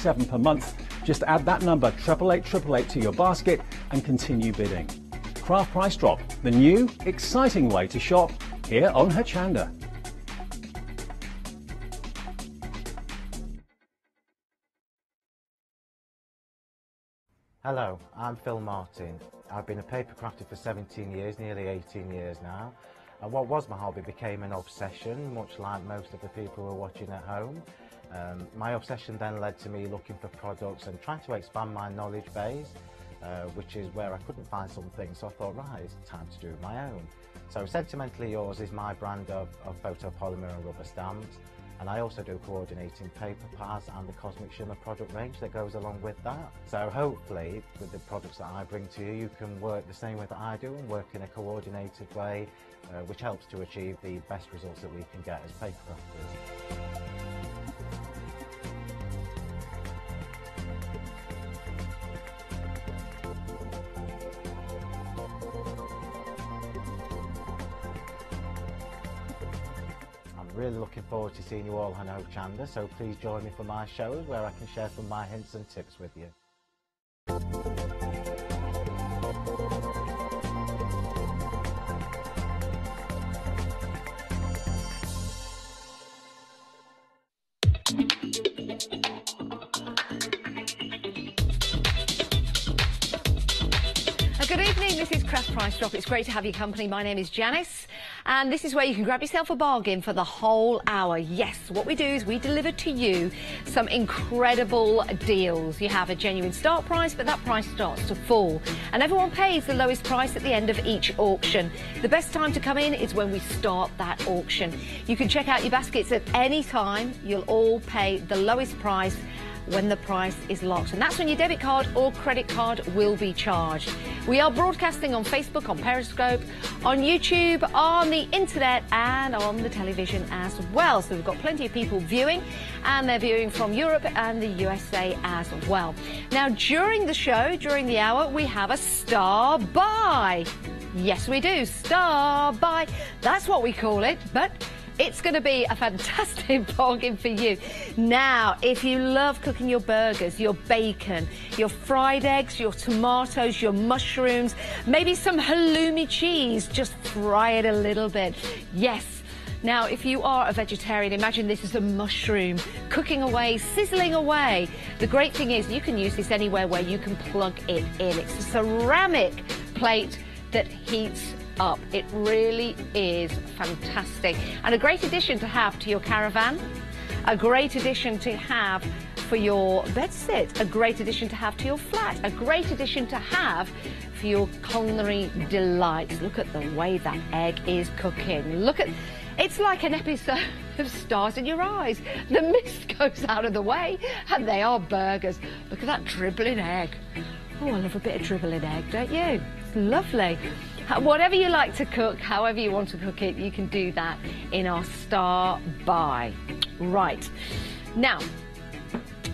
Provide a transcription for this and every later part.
$27 per month. Just add that number 88888 to your basket and continue bidding. Craft Price Drop, the new, exciting way to shop here on Hochanda. Hello, I'm Phil Martin. I've been a paper crafter for 17 years, nearly 18 years now. And what was my hobby became an obsession, much like most of the people who are watching at home. My obsession then led to me looking for products and trying to expand my knowledge base, which is where I couldn't find something, so I thought, right, it's time to do my own. So Sentimentally Yours is my brand of photopolymer and rubber stamps, and I also do coordinating paper pads and the Cosmic Shimmer product range that goes along with that. So hopefully, with the products that I bring to you, you can work the same way that I do and work in a coordinated way, which helps to achieve the best results that we can get as paper crafters. Really looking forward to seeing you all on Hochanda, so please join me for my shows where I can share some of my hints and tips with you. Good evening, this is Craft Price Drop. It's great to have your company. My name is Janice, and this is where you can grab yourself a bargain for the whole hour. Yes, what we do is we deliver to you some incredible deals. You have a genuine start price, but that price starts to fall, and everyone pays the lowest price at the end of each auction. The best time to come in is when we start that auction. You can check out your baskets at any time. You'll all pay the lowest price when the price is locked, and that's when your debit card or credit card will be charged. We are broadcasting on Facebook, on Periscope, on YouTube, on the internet and on the television as well. So we've got plenty of people viewing, and they're viewing from Europe and the USA as well. Now, during the show, during the hour, we have a Starby. Yes, we do. Starby. That's what we call it, but it's going to be a fantastic bargain for you. Now, if you love cooking your burgers, your bacon, your fried eggs, your tomatoes, your mushrooms, maybe some halloumi cheese, just fry it a little bit. Yes. Now, if you are a vegetarian, imagine this is a mushroom cooking away, sizzling away. The great thing is you can use this anywhere where you can plug it in. It's a ceramic plate that heats up. It really is fantastic, and a great addition to have to your caravan, a great addition to have for your bedsit, a great addition to have to your flat, a great addition to have for your culinary delights. Look at the way that egg is cooking. Look at, it's like an episode of Stars in Your Eyes. The mist goes out of the way and they are burgers. Look at that dribbling egg. Oh, I love a bit of dribbling egg, don't you? It's lovely. Whatever you like to cook, however you want to cook it, you can do that in our Starby. Right. Now,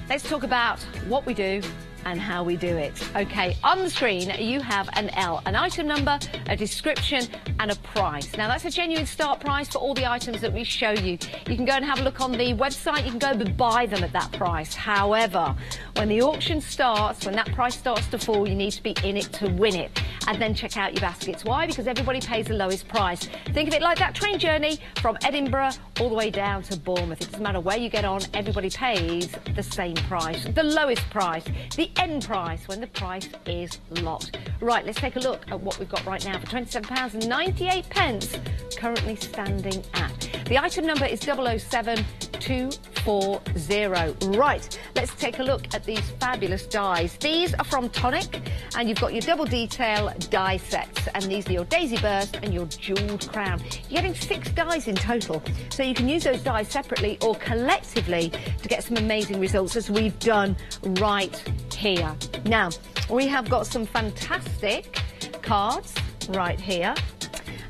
let's talk about what we do and how we do it. Okay, on the screen you have an L, an item number, a description and a price. Now that's a genuine start price for all the items that we show you. You can go and have a look on the website, you can go and buy them at that price. However, when the auction starts, when that price starts to fall, you need to be in it to win it. And then check out your baskets. Why? Because everybody pays the lowest price. Think of it like that train journey from Edinburgh all the way down to Bournemouth. It doesn't matter where you get on, everybody pays the same price, the lowest price, the end price when the price is locked. Right, let's take a look at what we've got right now for £27.98, currently standing at. The item number is 007240. Right, let's take a look at these fabulous dies. These are from Tonic, and you've got your double detail die sets, and these are your daisy burst and your jewelled crown. You're getting 6 dies in total, so you can use those dies separately or collectively to get some amazing results, as we've done right here. Now, we have got some fantastic cards right here,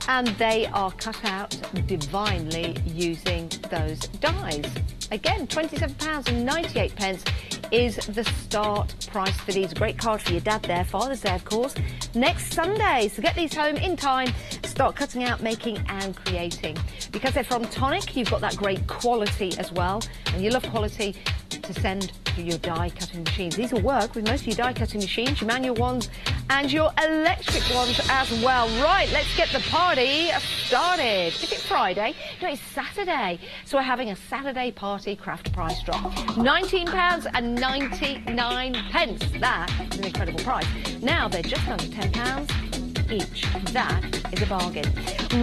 and they are cut out divinely using those dies. Again, £27.98 is the start price for these. Great card for your dad there, Father's Day, of course. Next Sunday, so get these home in time, start cutting out, making and creating. Because they're from Tonic, you've got that great quality as well, and you love quality, to send your die cutting machines. These will work with most of your die cutting machines, your manual ones and your electric ones as well. Right, let's get the party started. Is it Friday? No, it's Saturday. So we're having a Saturday party craft price drop. £19.99. That is an incredible price. Now they're just under £10 each. That is a bargain.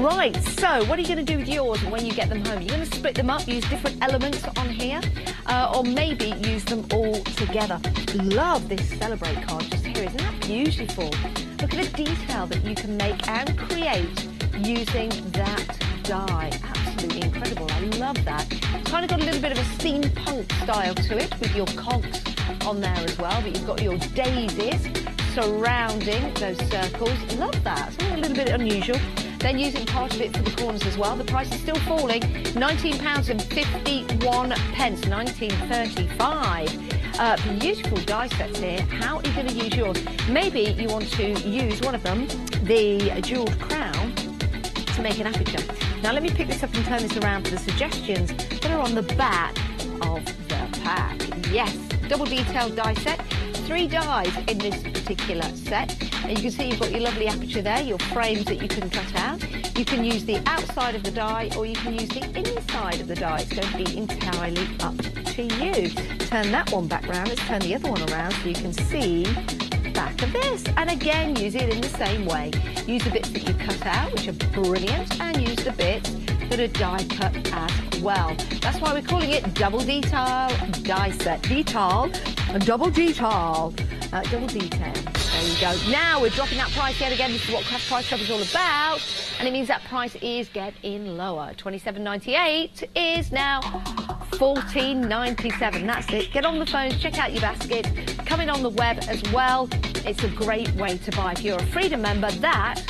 Right, so what are you going to do with yours when you get them home? You're going to split them up, use different elements on here, or maybe use them all together. Love this Celebrate card just here. Isn't that beautiful? Look at the detail that you can make and create using that die. Absolutely incredible. I love that. It's kind of got a little bit of a steampunk style to it with your cogs on there as well, but you've got your daisies surrounding those circles. Love that. It's a little bit unusual. Then using part of it for the corners as well. The price is still falling. £19.51. £19.35. Beautiful die sets here. How are you going to use yours? Maybe you want to use one of them, the jewelled crown, to make an aperture. Now let me pick this up and turn this around for the suggestions that are on the back of the pack. Yes, double detailed die set. 3 dies in this particular set, and you can see you've got your lovely aperture there, your frames that you can cut out. You can use the outside of the die or you can use the inside of the die. It's going to be entirely up to you. Turn that one back round. Let's turn the other one around so you can see the back of this, and again use it in the same way. Use the bits that you cut out, which are brilliant, and use the bits that are die cut as well. That's why we're calling it double detail die set. Detail, double detail, double detail. There you go. Now we're dropping that price yet again. This is what Craft Price Drop is all about, and it means that price is getting lower. $27.98 is now $14.97. That's it. Get on the phones, check out your baskets, come in on the web as well. It's a great way to buy. If you're a Freedom member, that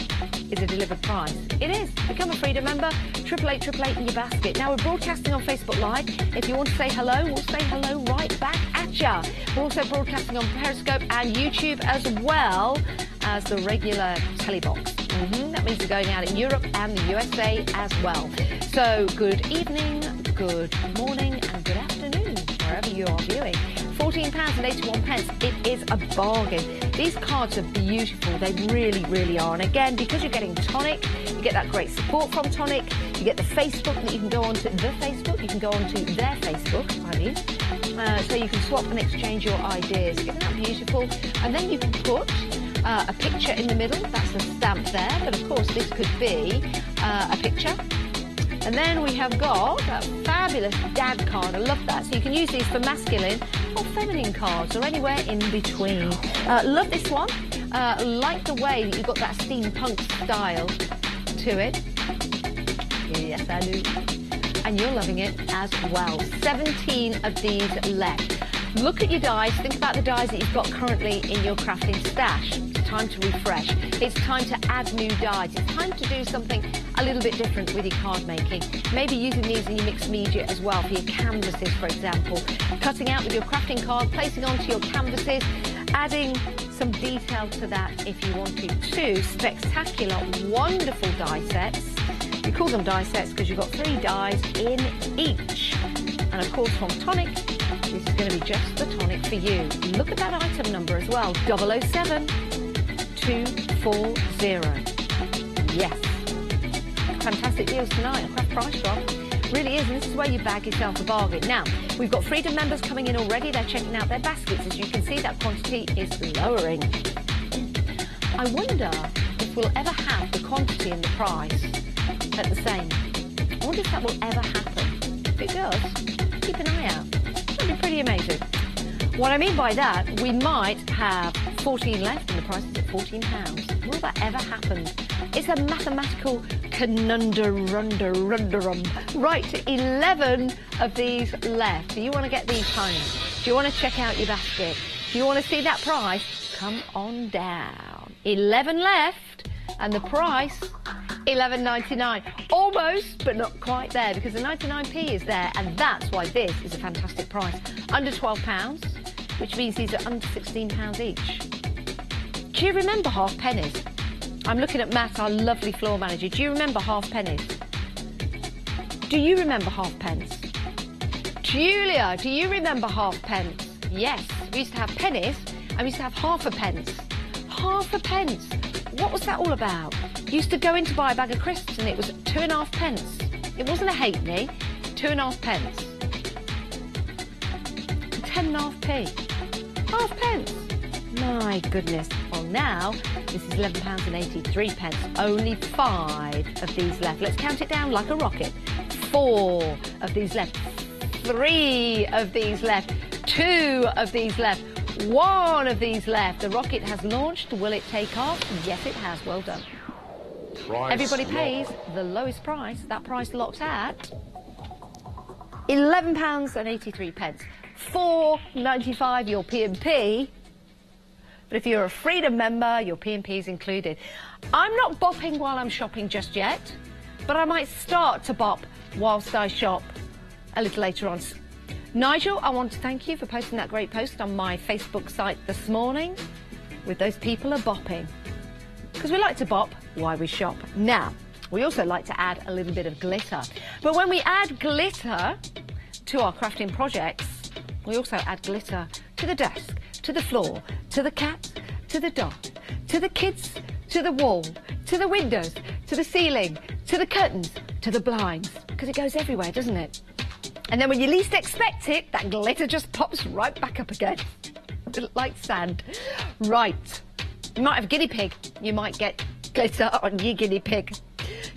is a delivered price. It is. Become a Freedom member, 888 in your basket. Now we're broadcasting on Facebook Live. If you want to say hello, we'll say hello right back at ya. We're also broadcasting on Periscope and YouTube as well as the regular telebox. That means we're going out in Europe and the USA as well. So good evening, good morning and good afternoon, wherever you are viewing. £14.81. It is a bargain. These cards are beautiful. They really, really are. And again, because you're getting Tonic, you get that great support from Tonic. You get the Facebook that you can go onto the Facebook. You can go onto their Facebook, I mean. So you can swap and exchange your ideas. Isn't that beautiful? And then you can put a picture in the middle. That's a stamp there. But of course, this could be a picture. And then we have got a fabulous dad card. I love that. So you can use these for masculine or feminine cards or anywhere in between. Love this one. Like the way that you've got that steampunk style to it. Yes, I do. And you're loving it as well. 17 of these left. Look at your dies. Think about the dies that you've got currently in your crafting stash. It's time to refresh. It's time to add new dies. It's time to do something a little bit different with your card making. Maybe using these in your mixed media as well for your canvases, for example. Cutting out with your crafting card, placing onto your canvases, adding some detail to that if you wanted to. Spectacular, wonderful die sets. We call them die sets because you've got 3 dies in each. And of course from Tonic, this is going to be just the Tonic for you. Look at that item number as well, 007240. Yes. Fantastic deals tonight, a Craft Price Drop. Really is, and this is where you bag yourself a bargain. Now, we've got Freedom members coming in already. They're checking out their baskets. As you can see, that quantity is lowering. I wonder if we'll ever have the quantity and the price at the same. I wonder if that will ever happen. If it does, keep an eye out. That'd be pretty amazing. What I mean by that, we might have 14 left and the price is at £14. Will that ever happen? It's a mathematical conundrum. Right, 11 of these left. Do you want to get these home? Do you want to check out your basket? Do you want to see that price? Come on down. 11 left and the price, $11.99. Almost, but not quite there because the 99p is there, and that's why this is a fantastic price. Under £12, which means these are under £16 each. Do you remember half pennies? I'm looking at Matt, our lovely floor manager. Do you remember half pennies? Do you remember half pence? Julia, do you remember half pence? Yes, we used to have pennies and we used to have half a pence. Half a pence. What was that all about? You used to go in to buy a bag of crisps and it was 2.5 pence. It wasn't a halfpenny, 2.5 pence. 10.5p. Half pence. My goodness. Well, now this is £11.83. Only 5 of these left. Let's count it down like a rocket. 4 of these left. 3 of these left. 2 of these left. 1 of these left. The rocket has launched. Will it take off? Yes, it has. Well done. Price Everybody pays the lowest price. That price locks at £11.83. £4.95 your P&P. But if you're a Freedom member, your P&P is included. I'm not bopping while I'm shopping just yet, but I might start to bop whilst I shop a little later on. Nigel, I want to thank you for posting that great post on my Facebook site this morning with those people are bopping. Because we like to bop while we shop. Now, we also like to add a little bit of glitter. But when we add glitter to our crafting projects, we also add glitter to the desk, to the floor, to the cat, to the dog, to the kids, to the wall, to the windows, to the ceiling, to the curtains, to the blinds. Because it goes everywhere, doesn't it? And then when you least expect it, that glitter just pops right back up again. Like sand. Right. You might have a guinea pig. You might get glitter on your guinea pig.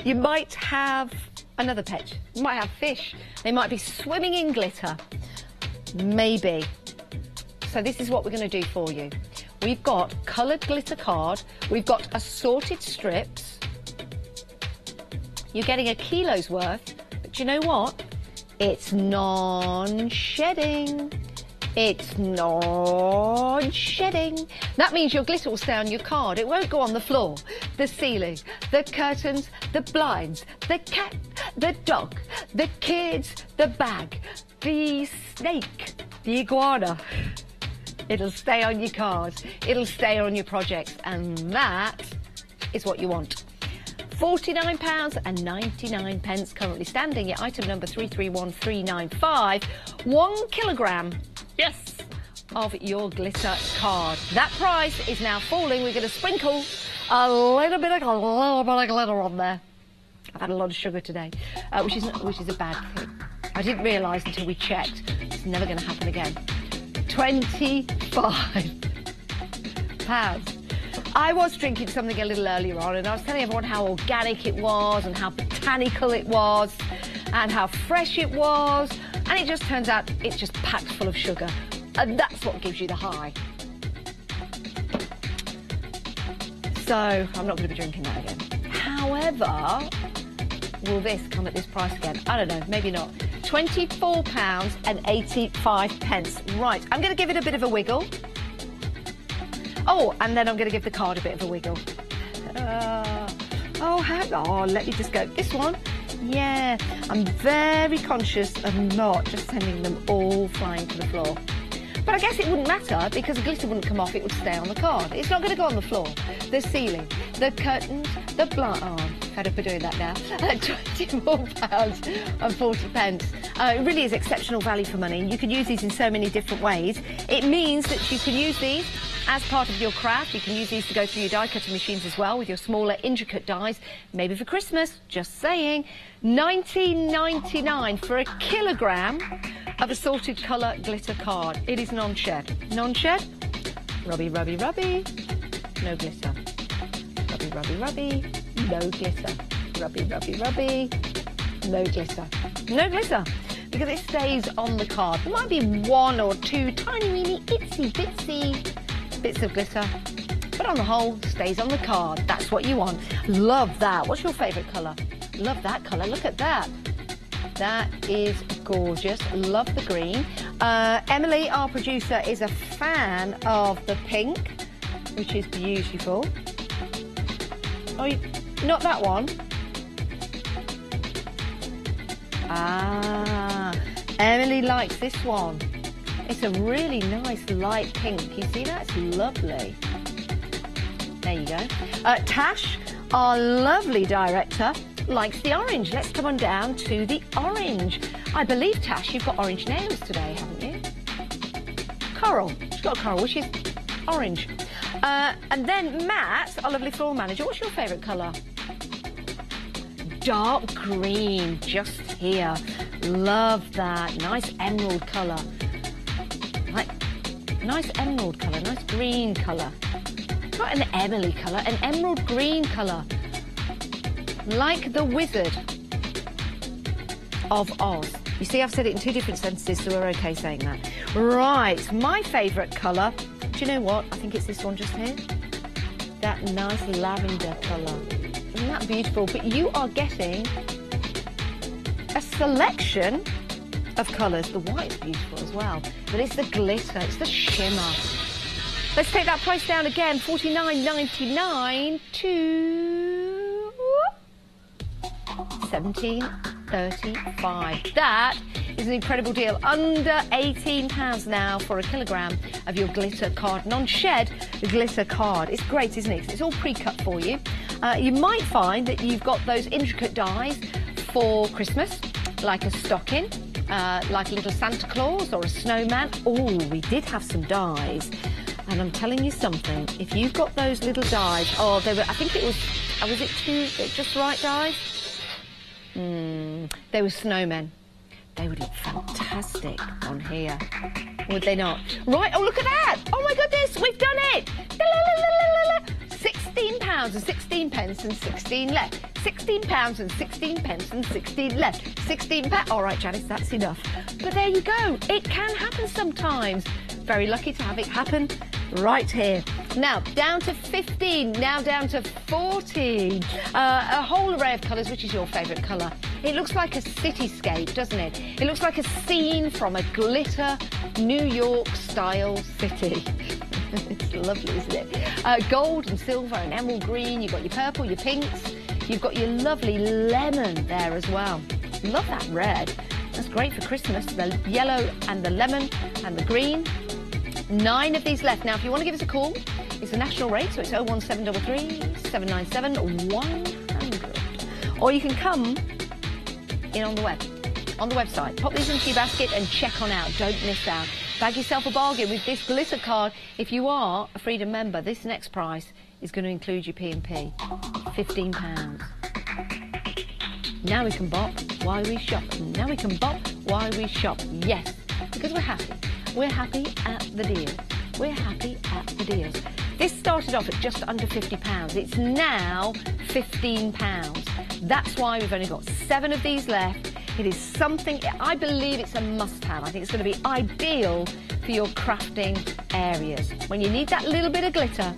You might have another pet. You might have fish. They might be swimming in glitter. Maybe. So this is what we're going to do for you. We've got coloured glitter card. We've got assorted strips. You're getting a kilo's worth. But you know what? It's non-shedding. It's non-shedding. That means your glitter will stay on your card. It won't go on the floor, the ceiling, the curtains, the blinds, the cat, the dog, the kids, the bag, the snake, the iguana. It'll stay on your cards. It'll stay on your projects. And that is what you want. £49.99 currently standing at item number 331395. 1 kilogram, yes, of your glitter card. That price is now falling. We're going to sprinkle a little bit of glitter on there. I've had a lot of sugar today, which is a bad thing. I didn't realise until we checked. It's never going to happen again. £25. I was drinking something a little earlier on and I was telling everyone how organic it was and how botanical it was and how fresh it was, and it just turns out it's just packed full of sugar, and that's what gives you the high. So I'm not going to be drinking that again. However, will this come at this price again? I don't know, maybe not. £24.85. Right, I'm going to give it a bit of a wiggle. Oh, and then I'm going to give the card a bit of a wiggle. Hang on, let me just go. This one, yeah. I'm very conscious of not just sending them all flying to the floor. But I guess it wouldn't matter because the glitter wouldn't come off, it would stay on the card. It's not going to go on the floor, the ceiling, the curtains, the blind. Oh, I'm fed up of doing that now. £24.40. It really is exceptional value for money. You can use these in so many different ways. It means that you can use these as part of your craft. You can use these to go through your die cutting machines as well with your smaller intricate dies, maybe for Christmas, just saying. $19.99 for a kilogram of assorted colour glitter card. It is non-shed. Non-shed, rubby, rubby, rubby, no glitter. Rubby, rubby, rubby, no glitter. Rubby, rubby, rubby, no glitter. No glitter, because it stays on the card. There might be 1 or 2 tiny, weeny, itsy bitsy bits of glitter, but on the whole, stays on the card. That's what you want. Love that. What's your favourite colour? Love that colour. Look at that. That is gorgeous. Love the green. Emily, our producer, is a fan of the pink, which is beautiful. Oh, not that one. Ah, Emily likes this one. It's a really nice light pink. You see that? It's lovely. There you go. Tash, our lovely director, likes the orange. Let's come on down to the orange. I believe, Tash, you've got orange nails today, haven't you? coral. She's got a coral, which is orange. And then Matt, our lovely floral manager, what's your favourite colour? Dark green, just here. Love that. Nice emerald colour. Nice emerald colour, nice green colour. Not an Emily colour, an emerald green colour. Like the Wizard of Oz. You see, I've said it in 2 different sentences, so we're okay saying that. Right, my favourite colour, do you know what? I think it's this one just here. That nice lavender colour. Isn't that beautiful? But you are getting a selection of colours. The white's beautiful as well. But it's the glitter, it's the shimmer. Let's take that price down again, $49.99 to $17.35. That is an incredible deal. Under £18 now for a kilogram of your glitter card. Non-shed glitter card. It's great, isn't it? It's all pre-cut for you. You might find that you've got those intricate dies for Christmas, like a stocking, like a little Santa Claus or a snowman. Oh, we did have some dies. And I'm telling you something, if you've got those little dies, oh, they were, I think it was it 2 just right dies? They were snowmen. They would look fantastic on here, would they not? Right, oh, look at that! Oh my goodness, we've done it! £16 and 16 pence and 16 left. £16 and 16 pence and 16 left. £16. All right, Janice, that's enough. But there you go. It can happen sometimes. Very lucky to have it happen right here. Now, down to 15, now down to 14. A whole array of colours. Which is your favourite colour? It looks like a cityscape, doesn't it? It looks like a scene from a glitter New York-style city. It's lovely, isn't it? Gold and silver and emerald green. You've got your purple, your pinks. You've got your lovely lemon there as well. Love that red. That's great for Christmas. The yellow and the lemon and the green. 9 of these left. Now, if you want to give us a call, it's a national rate, so it's 01733 797 100. Or you can come in on the web, on the website. Pop these into your basket and check on out. Don't miss out. Bag yourself a bargain with this glitter card. If you are a Freedom member, this next price is going to include your P&P. £15. Now we can bop while we shop. Now we can bop while we shop. Yes, because we're happy. We're happy at the deal. We're happy at the deals. This started off at just under £50. It's now £15. That's why we've only got 7 of these left. It is something, I believe it's a must-have. I think it's going to be ideal for your crafting areas. When you need that little bit of glitter,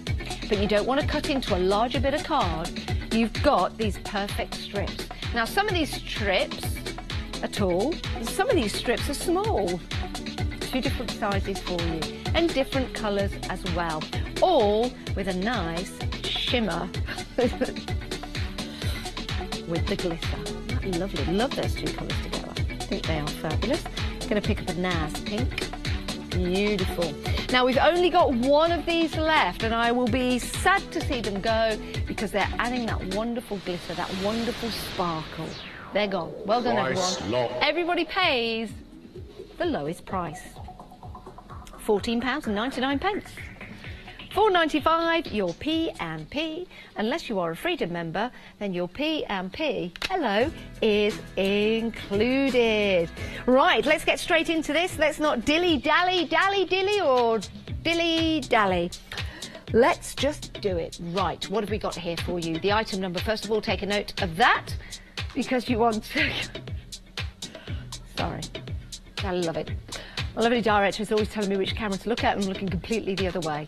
but you don't want to cut into a larger bit of card, you've got these perfect strips. Now, some of these strips are tall, some of these strips are small. 2 different sizes for you, and different colours as well, all with a nice shimmer with the glitter. Lovely, love those 2 colours together. I think they are fabulous. Going to pick up a Naz pink. Beautiful. Now, we've only got 1 of these left, and I will be sad to see them go because they're adding that wonderful glitter, that wonderful sparkle. They're gone. Well done, everyone. Everybody pays the lowest price. £14.99. £4.95 your P&P. Unless you are a Freedom member, then your P&P, hello, is included. Right, let's get straight into this. Let's not dilly-dally, or dilly-dally. Let's just do it. Right, what have we got here for you? The item number, first of all, take a note of that, because you want to... Sorry, I love it. My lovely director is always telling me which camera to look at, and I'm looking completely the other way.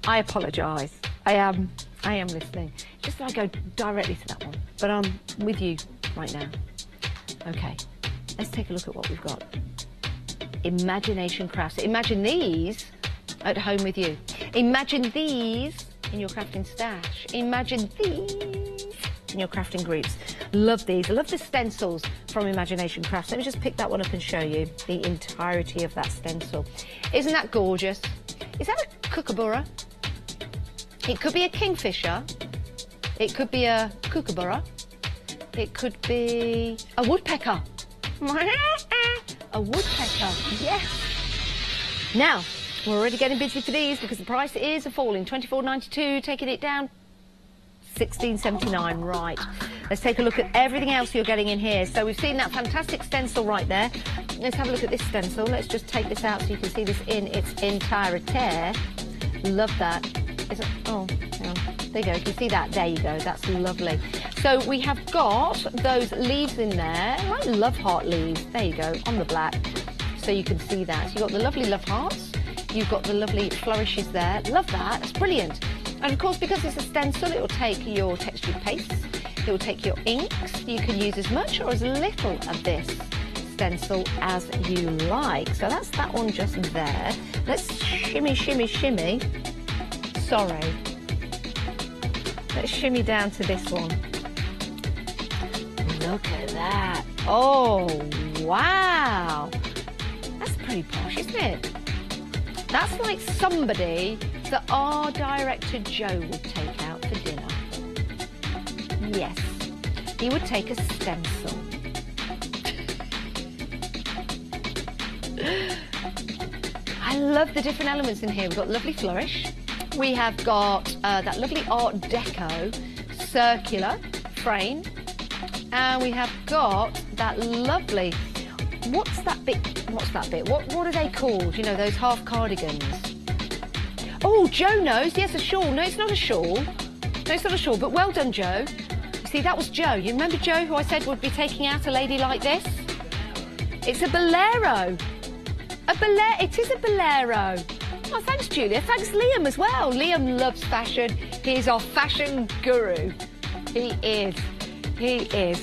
I apologise. I am listening. Just so I go directly to that one. But I'm with you right now. Okay, let's take a look at what we've got. Imagination crafts. Imagine these at home with you. Imagine these in your crafting stash. Imagine these in your crafting groups. Love these. I love the stencils from Imagination Crafts. Let me just pick that one up and show you the entirety of that stencil. Isn't that gorgeous? Is that a kookaburra? It could be a kingfisher. It could be a kookaburra. It could be a woodpecker. A woodpecker, yes. Now, We're already getting busy for these because the price is falling. $24.92, taking it down. $16.79, right. Let's take a look at everything else you're getting in here. So we've seen that fantastic stencil right there. Let's have a look at this stencil. Let's just take this out so you can see this in its entirety. Love that. Oh, yeah. There you go. You can see that. There you go. That's lovely. So we have got those leaves in there. I love heart leaves. There you go, on the black. So you can see that. So you've got the lovely love hearts. You've got the lovely flourishes there. Love that. That's brilliant. And of course, because it's a stencil, it will take your textured paste, it will take your inks. You can use as much or as little of this stencil as you like. So that's that one just there. Let's shimmy, shimmy, shimmy. Sorry. Let's shimmy down to this one. Look at that. Oh, wow. That's pretty posh, isn't it? That's like somebody that our director Joe would take out for dinner. Yes, he would take a stencil. I love the different elements in here. We've got lovely flourish. We have got that lovely Art Deco circular frame. And we have got that lovely... What's that bit? What are they called? You know, those half cardigans. Oh, Joe knows. Yes, a shawl. No, it's not a shawl. No, it's not a shawl, but well done, Joe. You see, that was Joe. You remember Joe, who I said would be taking out a lady like this? It's a bolero. It is a bolero. Oh, thanks, Julia. Thanks, Liam, as well. Liam loves fashion. He's our fashion guru. He is. He is.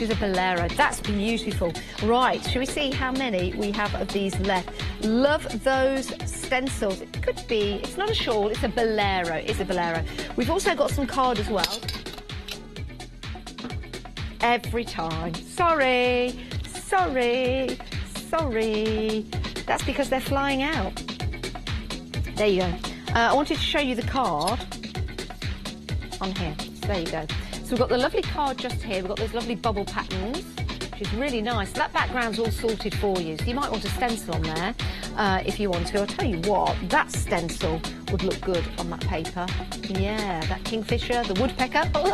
Is a bolero. That's beautiful. Right, shall we see how many we have of these left? Love those stencils. It could be, it's not a shawl, it's a bolero. It's a bolero. We've also got some card as well. Every time. Sorry. That's because they're flying out. There you go. I wanted to show you the card on here. So there you go. So we've got the lovely card just here. We've got those lovely bubble patterns, which is really nice. That background's all sorted for you, so you might want a stencil on there if you want to. I'll tell you what, that stencil would look good on that paper. Yeah, that kingfisher, the woodpecker, or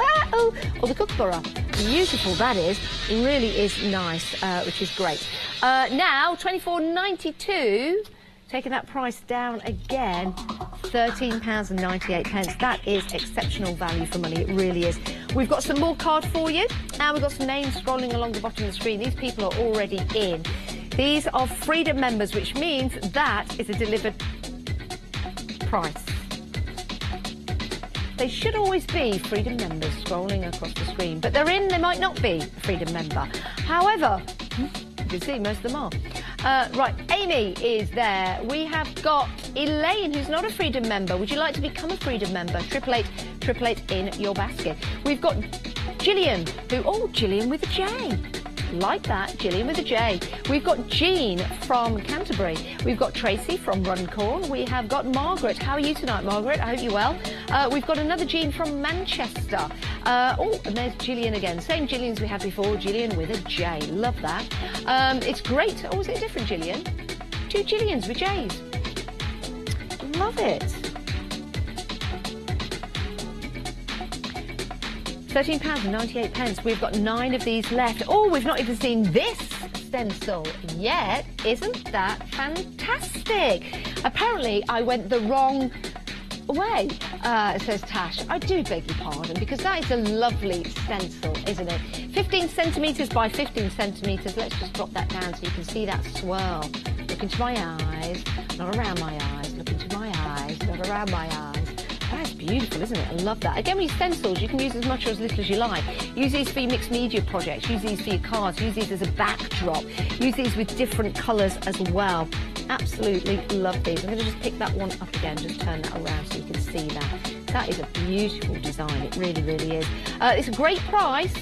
the kookaburra. Beautiful that is. It really is nice, which is great. Now, $24.92. Taking that price down again, £13.98. That is exceptional value for money, it really is. We've got some more card for you, and we've got some names scrolling along the bottom of the screen. These people are already in. These are Freedom members, which means that is a delivered price. They should always be Freedom members scrolling across the screen, but they're in, they might not be a Freedom member. However, you can see most of them are. Right, Amy is there. We have got Elaine, who's not a Freedom member. Would you like to become a Freedom member? 888 in your basket. We've got Gillian, Gillian with a J. Like that, Gillian with a J. We've got Jean from Canterbury. We've got Tracy from Runcorn. We have got Margaret. How are you tonight, Margaret? I hope you're well. We've got another Jean from Manchester. And there's Gillian again. Same Gillians we had before, Gillian with a J. Love that. It's great. Oh, is it a different Gillian? Two Gillians with J's. Love it. £13.98. We've got 9 of these left. Oh, we've not even seen this stencil yet. Isn't that fantastic? Apparently, I went the wrong way, says Tash. I do beg your pardon, because that is a lovely stencil, isn't it? 15 centimetres by 15 centimetres. Let's just drop that down so you can see that swirl. Look into my eyes, not around my eyes. Look into my eyes, not around my eyes. That's beautiful, isn't it? I love that. Again, with stencils, you can use as much or as little as you like. Use these for your mixed media projects. Use these for your cards. Use these as a backdrop. Use these with different colours as well. Absolutely love these. I'm going to just pick that one up again, just turn that around so you can see that. That is a beautiful design. It really, really is. It's a great price.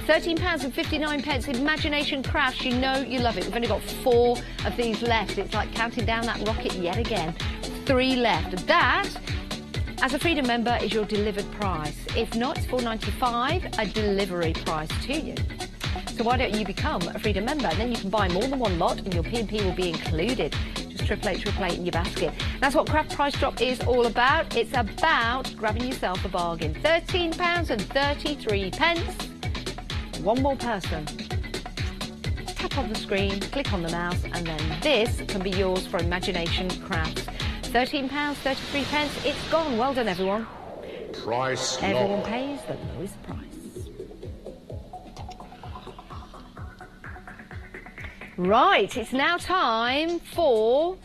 £13.59. Imagination Crafts, you know you love it. We've only got 4 of these left. It's like counting down that rocket yet again. 3 left. That, as a Freedom member, is your delivered price. If not, it's $4.95, a delivery price to you. So why don't you become a Freedom member? And then you can buy more than one lot and your P&P will be included. Just 888 in your basket. That's what Craft Price Drop is all about. It's about grabbing yourself a bargain. £13.33. One more person. Tap on the screen, click on the mouse, and then this can be yours for Imagination Crafts. £13.33. It's gone. Well done, everyone. Price Everyone lock. pays the lowest price. Right, it's now time for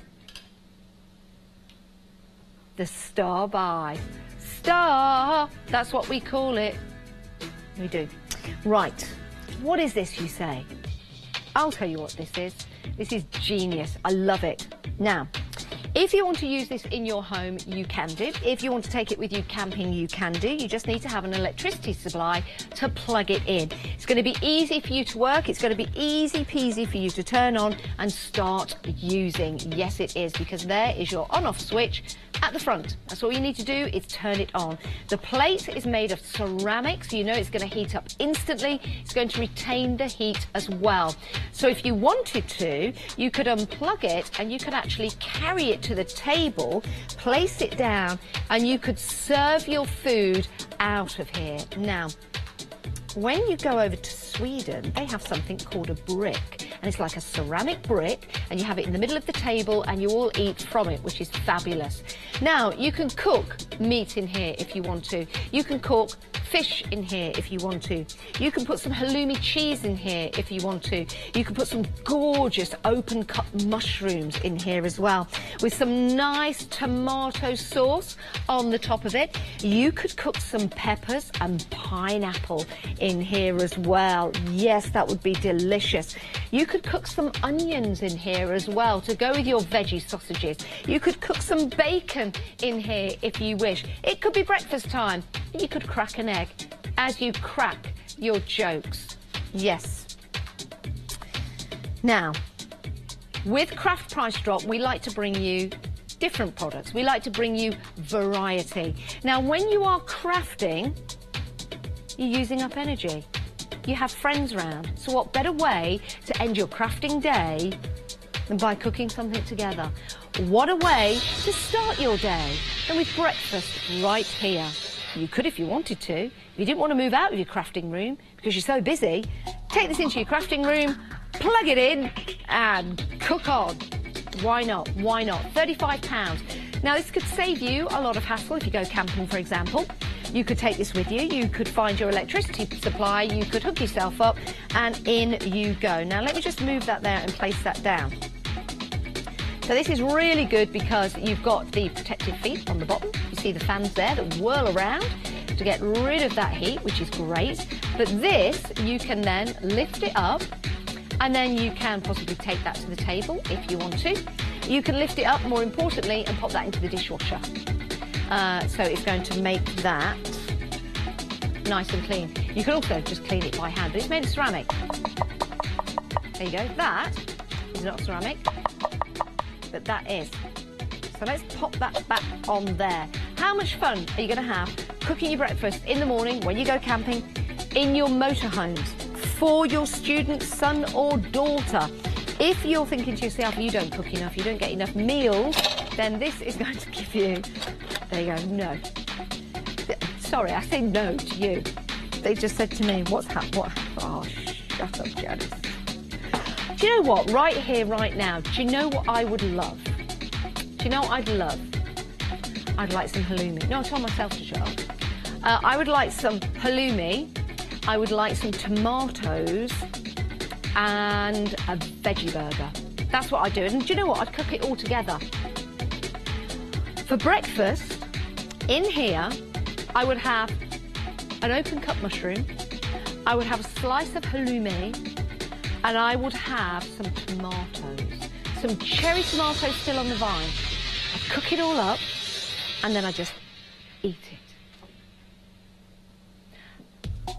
the Starby. Star, that's what we call it. We do. Right, what is this, you say? I'll tell you what this is. This is genius. I love it. Now, if you want to use this in your home, you can do. If you want to take it with you camping, you can do. You just need to have an electricity supply to plug it in. It's going to be easy for you to work. It's going to be easy peasy for you to turn on and start using. Yes, it is, because there is your on-off switch at the front. That's all you need to do is turn it on. The plate is made of ceramic, so you know it's going to heat up instantly. It's going to retain the heat as well. So if you wanted to, you could unplug it and you could actually carry it to the table, place it down, and you could serve your food out of here. Now, when you go over to Sweden, they have something called a brick, and it's like a ceramic brick, and you have it in the middle of the table and you all eat from it, which is fabulous. Now, you can cook meat in here if you want to. You can cook fish in here if you want to. You can put some halloumi cheese in here if you want to. You can put some gorgeous open cut mushrooms in here as well, with some nice tomato sauce on the top of it. You could cook some peppers and pineapple in here as well. Yes, that would be delicious. You could cook some onions in here as well to go with your veggie sausages. You could cook some bacon in here if you wish. It could be breakfast time. You could crack an egg as you crack your jokes. Yes. Now, with Craft Price Drop, we like to bring you different products. We like to bring you variety. Now, when you are crafting, you're using up energy. You have friends round. So what better way to end your crafting day than by cooking something together? What a way to start your day than with breakfast right here. You could if you wanted to. If you didn't want to move out of your crafting room because you're so busy, take this into your crafting room, plug it in and cook on. Why not? Why not? £35. Now, this could save you a lot of hassle if you go camping, for example. You could take this with you. You could find your electricity supply. You could hook yourself up and in you go. Now, let me just move that there and place that down. So this is really good because you've got the protective feet on the bottom. You see the fans there that whirl around to get rid of that heat, which is great. But this, you can then lift it up and then you can possibly take that to the table if you want to. You can lift it up, more importantly, and pop that into the dishwasher. So it's going to make that nice and clean. You can also just clean it by hand, but it's made of ceramic. There you go. That is not ceramic, but that is. So let's pop that back on there. How much fun are you going to have cooking your breakfast in the morning when you go camping in your motorhomes for your student son or daughter? If you're thinking to yourself, you don't cook enough, you don't get enough meals, then this is going to give you, there you go, no. Sorry, I say no to you. They just said to me, what? Oh, shut up, Janice. Do you know what? Right here, right now, do you know what I would love? Do you know what I'd love? I'd like some halloumi. No, I told myself to shut up. I would like some halloumi. I would like some tomatoes and a veggie burger. That's what I'd do. And do you know what? I'd cook it all together. For breakfast, in here, I would have an open cut mushroom. I would have a slice of halloumi. And I would have some tomatoes. Some cherry tomatoes still on the vine. I'd cook it all up and then I just eat it.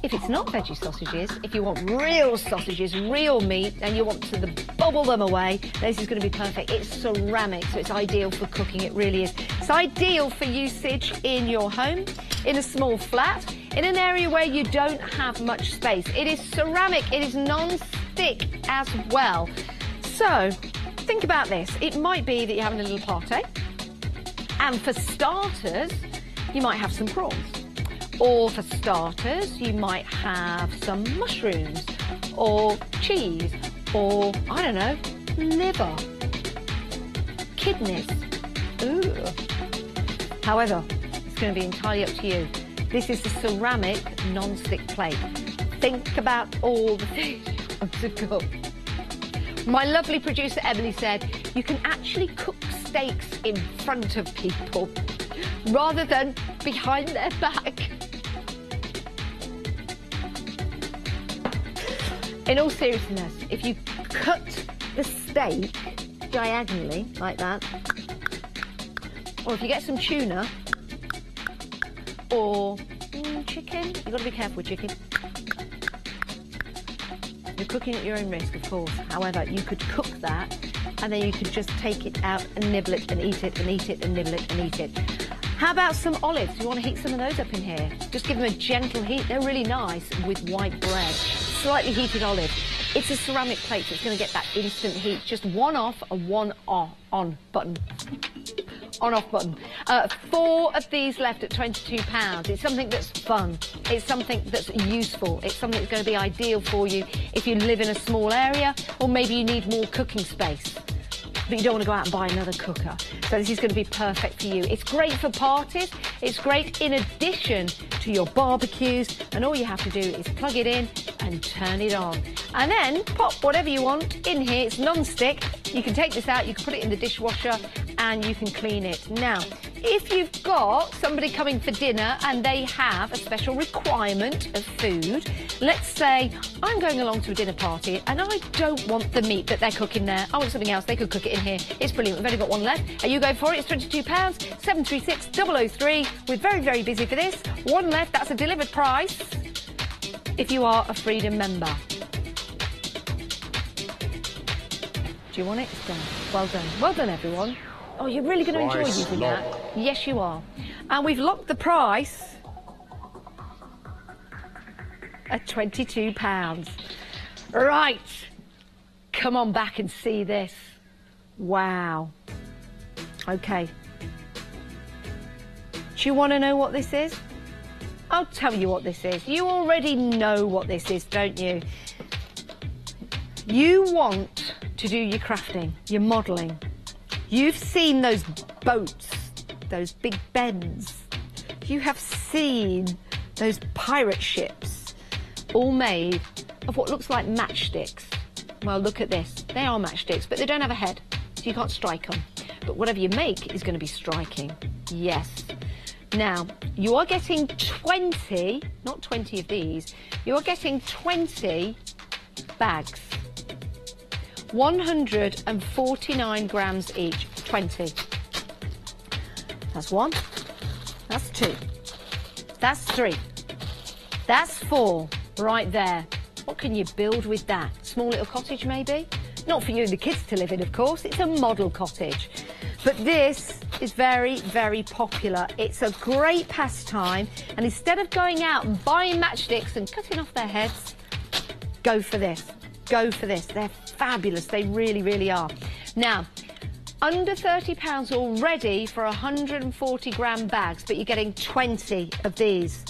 If it's not veggie sausages, if you want real sausages, real meat, and you want to bubble them away, this is going to be perfect. It's ceramic, so it's ideal for cooking. It really is. It's ideal for usage in your home, in a small flat, in an area where you don't have much space. It is ceramic, it is non-stick as well. So, think about this. It might be that you're having a little party, and for starters, you might have some prawns. Or for starters, you might have some mushrooms, or cheese, or, I don't know, liver, kidneys. Ooh. However, it's going to be entirely up to you. This is the ceramic non-stick plate. Think about all the things you want to cook. My lovely producer Emily said, you can actually cook steaks in front of people rather than behind their back. In all seriousness, if you cut the steak diagonally like that, or if you get some tuna or chicken, you've got to be careful with chicken. You're cooking at your own risk, of course. However, you could cook that and then you could just take it out and nibble it and eat it and eat it and nibble it and eat it. How about some olives? You want to heat some of those up in here? Just give them a gentle heat. They're really nice with white bread. Slightly heated olive. It's a ceramic plate, so it's going to get that instant heat. Just one off and one on button. On-off button. 4 of these left at £22. It's something that's fun. It's something that's useful. It's something that's going to be ideal for you if you live in a small area, or maybe you need more cooking space, but you don't want to go out and buy another cooker. So this is going to be perfect for you. It's great for parties. It's great in addition to your barbecues, and all you have to do is plug it in and turn it on. And then pop whatever you want in here. It's non-stick. You can take this out, you can put it in the dishwasher, and you can clean it. Now, if you've got somebody coming for dinner and they have a special requirement of food, let's say I'm going along to a dinner party and I don't want the meat that they're cooking there. I want something else. They could cook it in here. It's brilliant. We've only got one left. Are you going for it? It's £22. 736 003. We're very, very busy for this. One left. That's a delivered price if you are a Freedom member. Do you want it? It's done. Well done. Well done, everyone. Oh, you're really going to enjoy using that. Yes, you are. And we've locked the price at £22. Right. Come on back and see this. Wow. OK. Do you want to know what this is? I'll tell you what this is. You already know what this is, don't you? You want to do your crafting, your modelling. You've seen those boats, those big bends. You have seen those pirate ships, all made of what looks like matchsticks. Well, look at this. They are matchsticks, but they don't have a head, so you can't strike them. But whatever you make is going to be striking. Yes. Now, you are getting 20, not 20 of these, you are getting 20 bags. 149 grams each, 20. That's 1, that's 2, that's 3, that's 4, right there. What can you build with that? Small little cottage, maybe? Not for you and the kids to live in, of course. It's a model cottage. But this is very, very popular. It's a great pastime. And instead of going out and buying matchsticks and cutting off their heads, go for this. Go for this. They're fabulous. They really, really are. Now, under £30 already for 140 gram bags, but you're getting 20 of these.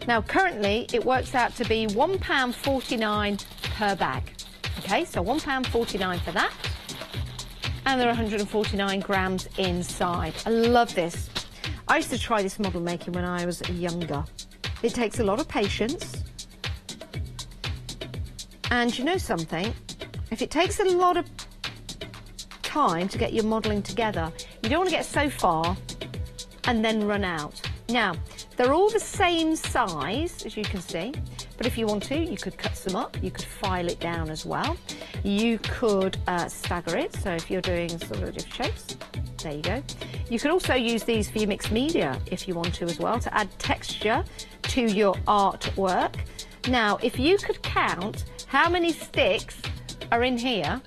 Now, currently, it works out to be £1.49 per bag. OK, so £1.49 for that. And there are 149 grams inside. I love this. I used to try this model making when I was younger. It takes a lot of patience. And you know something? If it takes a lot of time to get your modelling together, you don't want to get so far and then run out. Now, they're all the same size, as you can see, but if you want to, you could cut some up, you could file it down as well. You could stagger it, so if you're doing sort of different shapes, there you go. You could also use these for your mixed media, if you want to as well, to add texture to your artwork. Now, if you could count how many sticks are in here.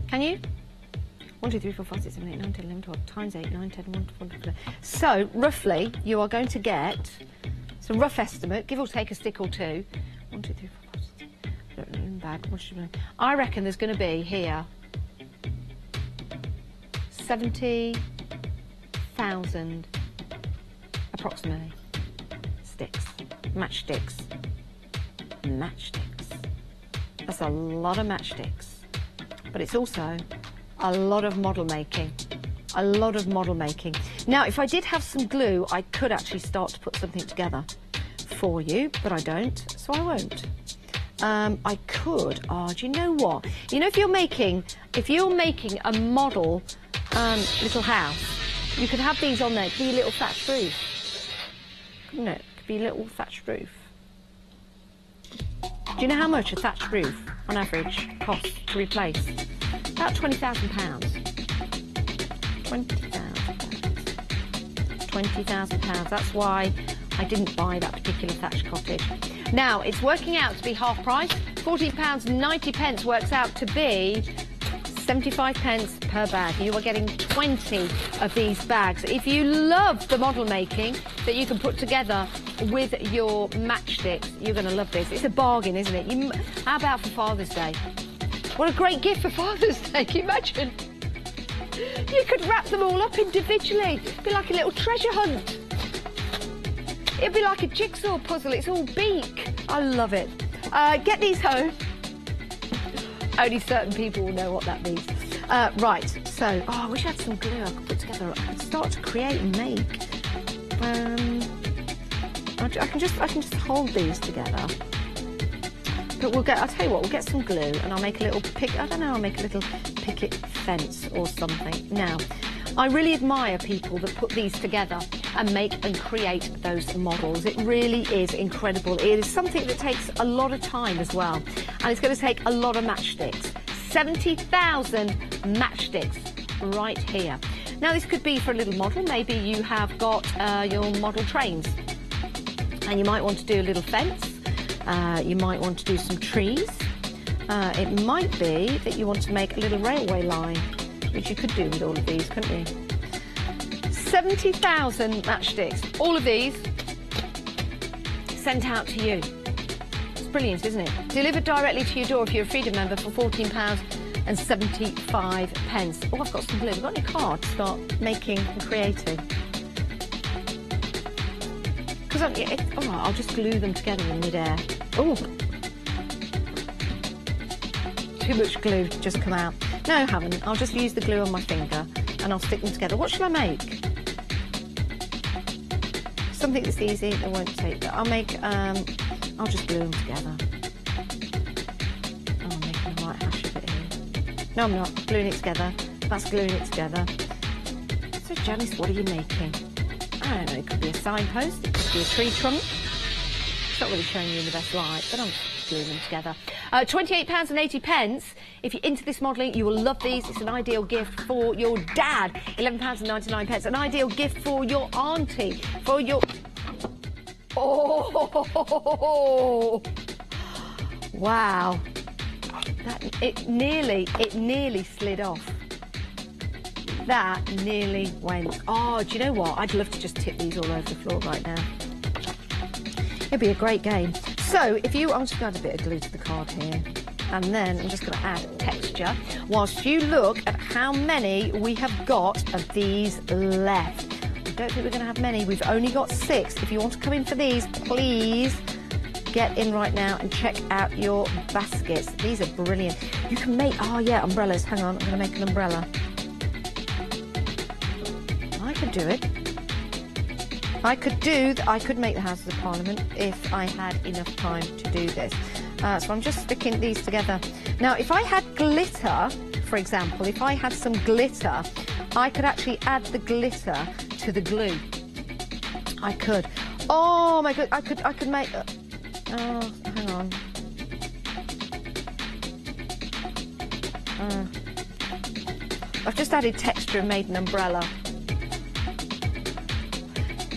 Can you? 1, 2, 3, 4, 5, 6, 7, 8, 9, 10, 11, 12, times 8, 9, 10, 1, 2, 3. So, roughly, you are going to get, it's a rough estimate, give or take a stick or two. 1, 2, 3, 4, 5, 6, bag. I reckon there's going to be here 70,000 approximately sticks, matchsticks. Matchsticks. That's a lot of matchsticks, but it's also a lot of model making. A lot of model making. Now, if I did have some glue, I could actually start to put something together for you, but I don't, so I won't. I could. Oh, do you know what? You know, if you're making a model little house, you could have these on there. It could be a little thatched roof, couldn't it? It could be a little thatched roof. Do you know how much a thatched roof, on average, costs to replace? About £20,000. £20,000. That's why I didn't buy that particular thatched cottage. Now, it's working out to be half price. £14.90 works out to be 75p per bag. You are getting 20 of these bags. If you love the model making that you can put together with your matchsticks, you're going to love this. It's a bargain, isn't it? How about for Father's Day? What a great gift for Father's Day, can you imagine? You could wrap them all up individually. It'd be like a little treasure hunt. It'd be like a jigsaw puzzle. It's all beak. I love it. Get these home. Only certain people will know what that means. Right, so, I wish I had some glue I could put together. I could start to create and make. I can just hold these together. But I'll tell you what, we'll get some glue and I'll make a little I'll make a little picket fence or something. Now, I really admire people that put these together and make and create those models. It really is incredible. It is something that takes a lot of time as well. And it's going to take a lot of matchsticks. 70,000 matchsticks right here. Now, this could be for a little model. Maybe you have got your model trains and you might want to do a little fence. You might want to do some trees. It might be that you want to make a little railway line, which you could do with all of these, couldn't you? 70,000 matchsticks. All of these sent out to you. It's brilliant, isn't it? Delivered directly to your door if you're a Freedom member for £14.75. Oh, I've got some glue. Have you got any card to start making and creating? Because all right, I'll just glue them together in midair. Oh, too much glue to just come out. No, I haven't. I'll just use the glue on my finger and I'll stick them together. What shall I make? Something that's easy that won't take that. I'll just glue them together. Oh, I'm making a right hash of it here. No, I'm not. Gluing it together. That's gluing it together. So, Janice, what are you making? I don't know. It could be a signpost. It could be a tree trunk. It's not really showing you in the best light, but I'm gluing them together. £28.80. If you're into this modelling, you will love these. It's an ideal gift for your dad. £11.99. An ideal gift for your auntie, for your... Oh! Wow. It nearly slid off. That nearly went. Oh, do you know what? I'd love to just tip these all over the floor right now. It'd be a great game. So, I'm just going to add a bit of glue to the card here. And then I'm just going to add texture whilst you look at how many we have got of these left. I don't think we're going to have many. We've only got 6. If you want to come in for these, please get in right now and check out your baskets. These are brilliant. You can make, umbrellas. Hang on, I'm going to make an umbrella. I could do it. I could make the Houses of Parliament if I had enough time to do this. So I'm just sticking these together. Now, if I had glitter, for example, if I had some glitter, I could actually add the glitter to the glue. I could. Oh my God, I could make. Oh, hang on. I've just added texture and made an umbrella.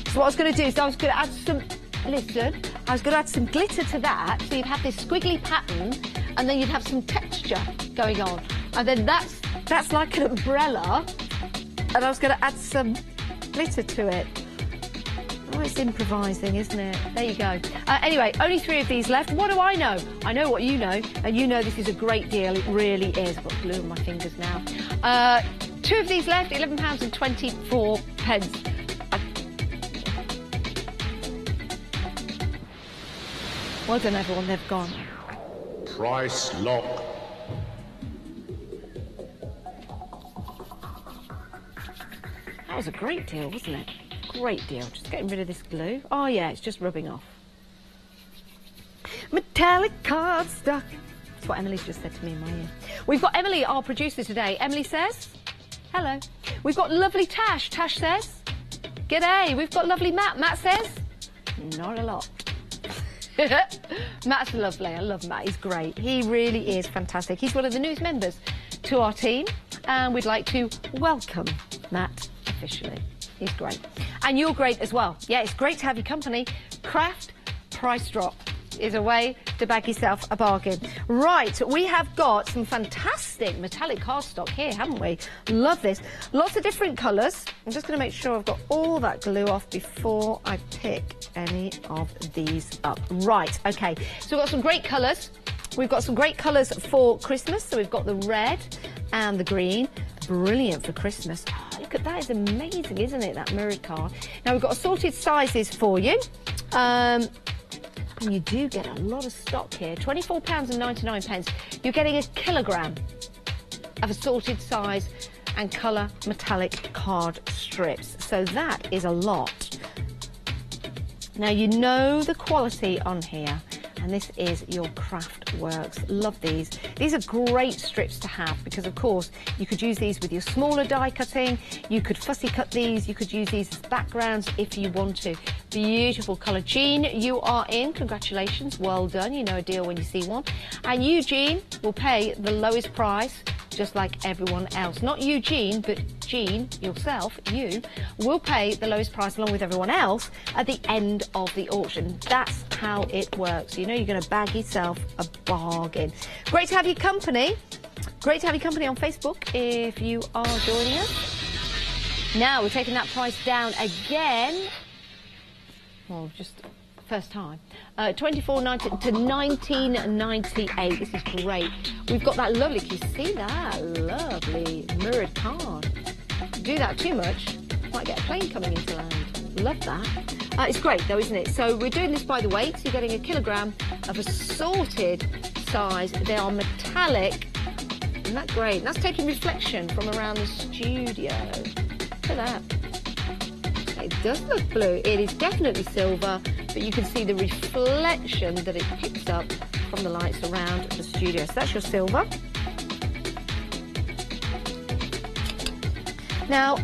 So what I was going to do is I was going to add some, I was going to add some glitter to that, so you'd have this squiggly pattern, and then you'd have some texture going on. And then that's like an umbrella. And I was going to add some glitter to it. Oh, it's improvising, isn't it? There you go. Anyway, only 3 of these left. What do I know? I know what you know, and you know this is a great deal. It really is. I've got glue on my fingers now. 2 of these left, £11.24. Well done, everyone. They've gone. Price lock. That was a great deal, wasn't it? Great deal. Just getting rid of this glue. Oh, yeah, it's just rubbing off. Metallic cardstock. That's what Emily's just said to me in my ear. We've got Emily, our producer today. Emily says, hello. We've got lovely Tash. Tash says, g'day. We've got lovely Matt. Matt says, not a lot. Matt's lovely. I love Matt. He's great. He really is fantastic. He's one of the newest members to our team, and we'd like to welcome Matt officially. He's great. And you're great as well. Yeah, it's great to have your company. Craft Price Drop is a way to bag yourself a bargain. Right, we have got some fantastic metallic cardstock here, haven't we? Love this. Lots of different colours. I'm just going to make sure I've got all that glue off before I pick any of these up. Right, okay. So we've got some great colours. We've got some great colours for Christmas. So we've got the red and the green. Brilliant for Christmas. Oh, look at that. It's amazing, isn't it, that mirrored card? Now, we've got assorted sizes for you. And you do get a lot of stock here. £24.99. You're getting a kilogram of assorted size and colour metallic card strips. So that is a lot. Now, you know the quality on here. And this is your Craft Works. Love these. These are great strips to have because, of course, you could use these with your smaller die cutting. You could fussy cut these. You could use these as backgrounds if you want to. Beautiful colour. Jean, you are in. Congratulations. Well done. You know a deal when you see one. And Eugene will pay the lowest price, just like everyone else. Not Eugene, but Jean, yourself, you, will pay the lowest price along with everyone else at the end of the auction. That's how it works. You know you're going to bag yourself a bargain. Great to have your company. Great to have your company on Facebook if you are joining us. Now we're taking that price down again. Well, just first time. $24.90 to $19.98. This is great. We've got that lovely, can you see that? Lovely mirrored card. Do that too much, might get a plane coming into land. Love that. It's great though, isn't it? So we're doing this by the weight, so you're getting a kilogram of assorted size. They are metallic. Isn't that great? And that's taking reflection from around the studio. Look at that. It does look blue. It is definitely silver, but you can see the reflection that it picks up from the lights around the studio. So that's your silver. Now,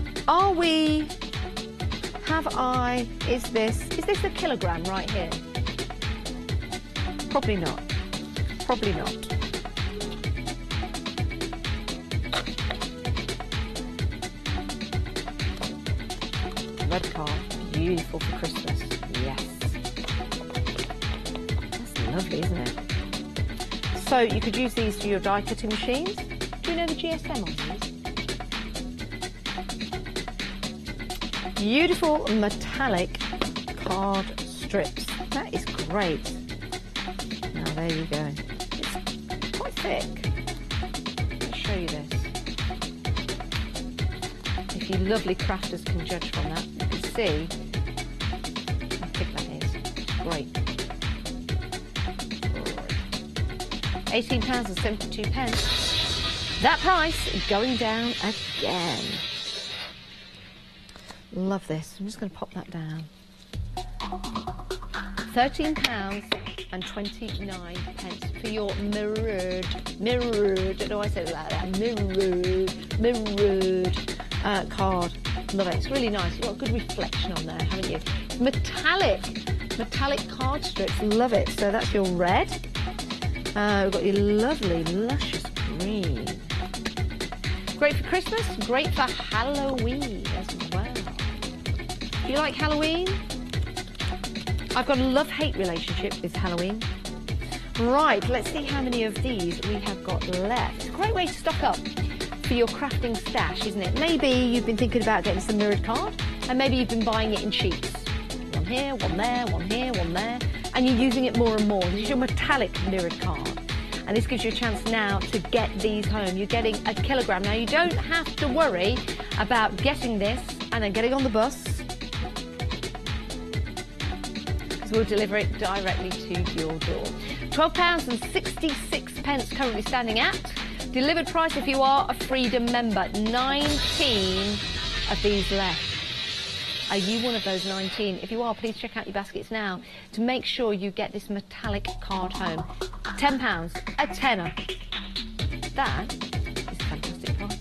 is this a kilogram right here? Probably not. Probably not. Red card, beautiful for Christmas. Yes. That's lovely, isn't it? So you could use these for your die cutting machines. Do you know the GSM on these? Beautiful metallic card strips. That is great. Now there you go. It's quite thick. Let's show you this. If you lovely crafters can judge from that, you can see how thick that is. Great. £18.72. That price going down again. Love this. I'm just going to pop that down. £13.29 for your mirrored, I don't know why I said it like that, mirrored card. Love it. It's really nice. You've got a good reflection on there, haven't you? Metallic card strips. Love it. So that's your red. We've got your lovely, luscious green. Great for Christmas. Great for Halloween as well. Do you like Halloween? I've got a love-hate relationship with Halloween. Right, let's see how many of these we have got left. It's a great way to stock up for your crafting stash, isn't it? Maybe you've been thinking about getting some mirrored card, and maybe you've been buying it in sheets. One here, one there, one here, one there, and you're using it more and more. This is your metallic mirrored card. And this gives you a chance now to get these home. You're getting a kilogram. Now, you don't have to worry about getting this and then getting on the bus, because we'll deliver it directly to your door. £12.66 currently standing at. Delivered price if you are a Freedom member. 19 of these left. Are you one of those 19? If you are, please check out your baskets now to make sure you get this metallic card home. £10, a tenner. That is a fantastic price.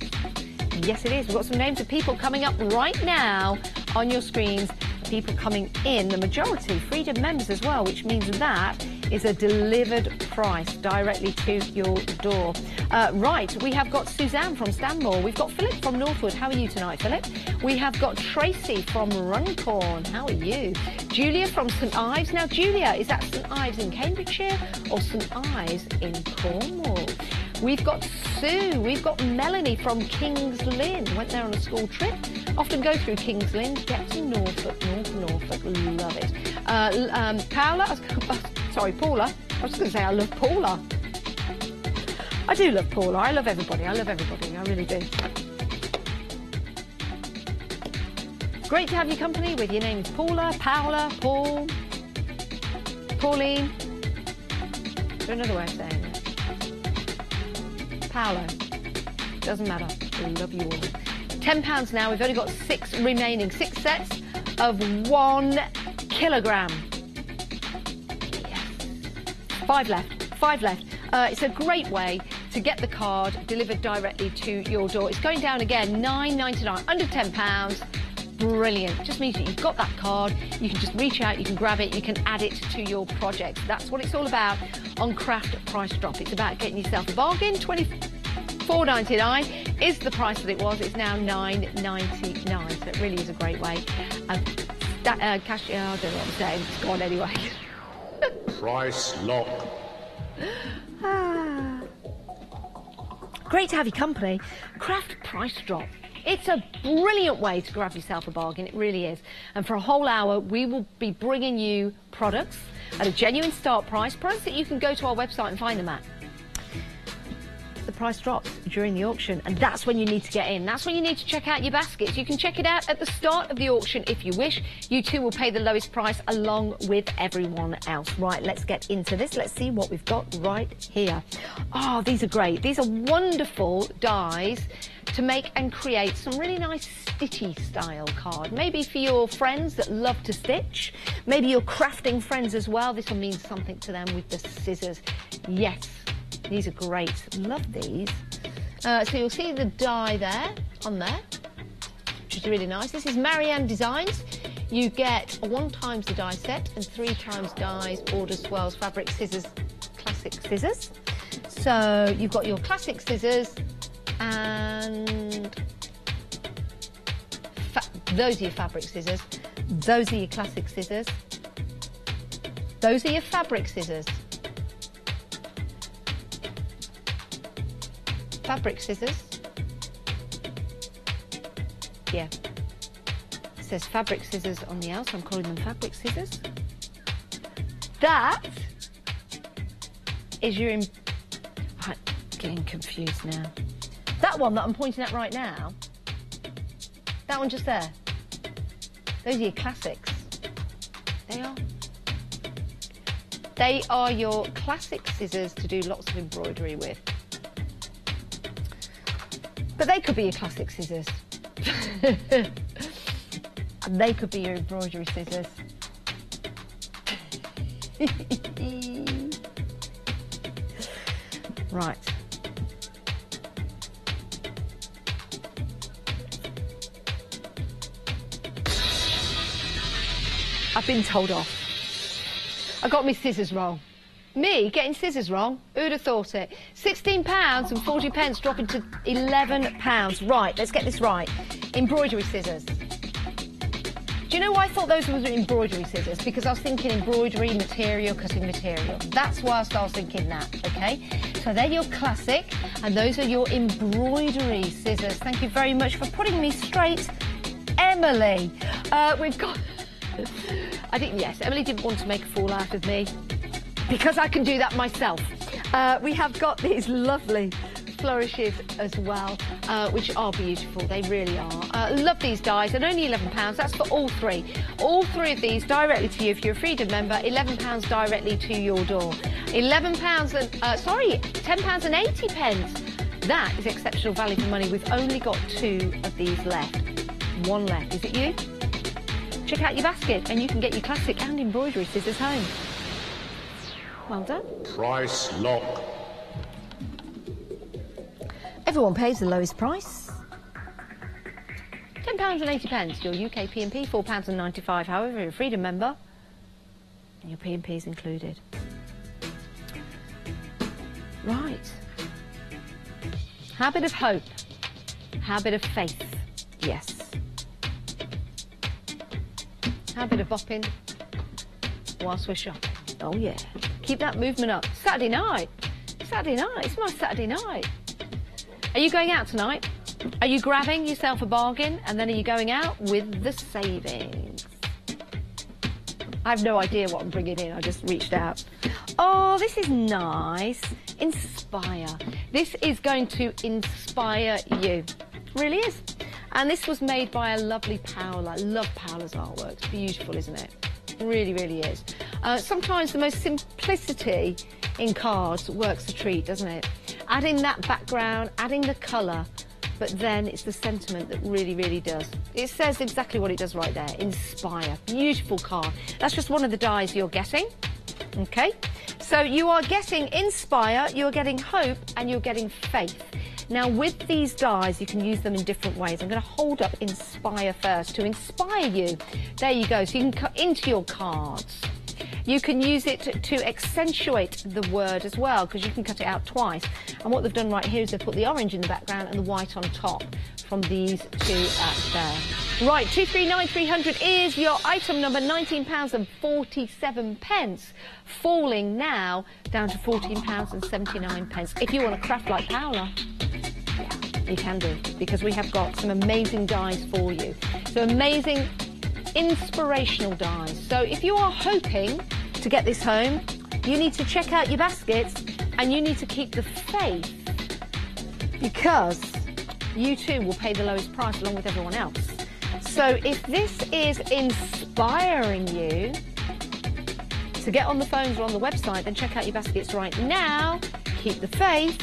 Yes, it is. We've got some names of people coming up right now on your screens. People coming in, the majority Freedom members as well, which means that is a delivered price directly to your door. Right, we have got Suzanne from Stanmore. We've got Philip from Northwood. How are you tonight, Philip? We have got Tracy from Runcorn. How are you? Julia from St Ives. Now, Julia, is that St Ives in Cambridgeshire or St Ives in Cornwall? We've got Sue. We've got Melanie from Kings Lynn. Went there on a school trip. Often go through Kings Lynn, get to Norfolk, Norfolk. Love it. Paula. Paula. I was going to say I love Paula. I do love Paula. I love everybody. I love everybody. I really do. Great to have your company with. Your name is Paula, Paul, Pauline. Is there another way of saying it? Paolo. Doesn't matter. We love you all. £10 now. We've only got 6 remaining. 6 sets of 1 kilogram. Yes. 5 left. 5 left. It's a great way to get the card delivered directly to your door. It's going down again, £9.99, under £10. Brilliant. Just means that you've got that card, you can just reach out, you can grab it, you can add it to your project. That's what it's all about on Craft Price Drop. It's about getting yourself a bargain. £24.99 is the price that it was. It's now £9.99, so it really is a great way. Cash, I don't know what I'm saying, it's gone anyway. Price lock. Great to have your company. Craft Price Drop. It's a brilliant way to grab yourself a bargain, it really is. And for a whole hour, we will be bringing you products at a genuine start price, products that you can go to our website and find them at. The price drops during the auction, and that's when you need to get in. That's when you need to check out your baskets. You can check it out at the start of the auction if you wish. You too will pay the lowest price along with everyone else. Right, let's get into this. Let's see what we've got right here. Oh, these are great. These are wonderful dies to make and create some really nice stitchy style card. Maybe for your friends that love to stitch. Maybe your crafting friends as well. This will mean something to them with the scissors. Yes. These are great. Love these. So you'll see the die there, on there, which is really nice. This is Marianne Designs. You get 1 times the die set and 3 times dies, border swirls, fabric scissors, classic scissors. So you've got your classic scissors and those are your fabric scissors. Those are your classic scissors. Those are your fabric scissors. Fabric scissors. Yeah. It says fabric scissors on the L, so I'm calling them fabric scissors. That is your... I'm getting confused now. That one that I'm pointing at right now, that one just there, those are your classics. They are. They are your classic scissors to do lots of embroidery with. But they could be your classic scissors. And they could be your embroidery scissors. Right. I've been told off. I got my scissors wrong. Me getting scissors wrong? Who'd have thought it? £16 and 40 pence dropping to £11. Right, let's get this right. Embroidery scissors. Do you know why I thought those were embroidery scissors? Because I was thinking embroidery material, cutting material. That's why I was thinking that, okay? So they're your classic, and those are your embroidery scissors. Thank you very much for putting me straight, Emily. We've got... yes, Emily didn't want to make a fool out of me, because I can do that myself. We have got these lovely flourishes as well, which are beautiful. They really are. Love these dies, and only £11. That's for all three. All three of these directly to you if you're a Freedom member. £11 directly to your door. £11 and £10 and 80 pence. That is exceptional value for money. We've only got 2 of these left. 1 left. Is it you? Check out your basket, and you can get your classic and embroidery scissors home. Well done. Price lock. Everyone pays the lowest price. £10 and 80 pence, your UK P&P, £4 and 95. However, you're a Freedom member, and your P&P is included. Right. Habit of hope. Habit of faith. Yes. Habit of bopping whilst we're shopping. Oh yeah. Keep that movement up. Saturday night. Saturday night. It's my Saturday night. Are you going out tonight? Are you grabbing yourself a bargain, and then are you going out with the savings? I have no idea what I'm bringing in. I just reached out. Oh, this is nice. Inspire. This is going to inspire you. It really is. And this was made by a lovely Paola. I love Paola's artwork. It's beautiful, isn't it? It really, really is. Sometimes the most simplicity in cards works a treat, doesn't it? Adding that background, adding the colour, but then it's the sentiment that really, really does. It says exactly what it does right there. Inspire. Beautiful card. That's just one of the dies you're getting. Okay? So you are getting Inspire, you're getting Hope, and you're getting Faith. Now, with these dies, you can use them in different ways. I'm going to hold up Inspire first to inspire you. There you go. So you can cut into your cards. You can use it to accentuate the word as well, because you can cut it out twice. And what they've done right here is they've put the orange in the background and the white on top from these two there. Right, 239300 is your item number, £19 and 47 pence, falling now down to £14 and 79 pence. If you want to craft like Paola, yeah, you can do, because we have got some amazing dies for you. So amazing inspirational dies. So if you are hoping to get this home, you need to check out your baskets, and you need to keep the faith, because you too will pay the lowest price along with everyone else. So if this is inspiring you to get on the phones or on the website, then check out your baskets right now. Keep the faith,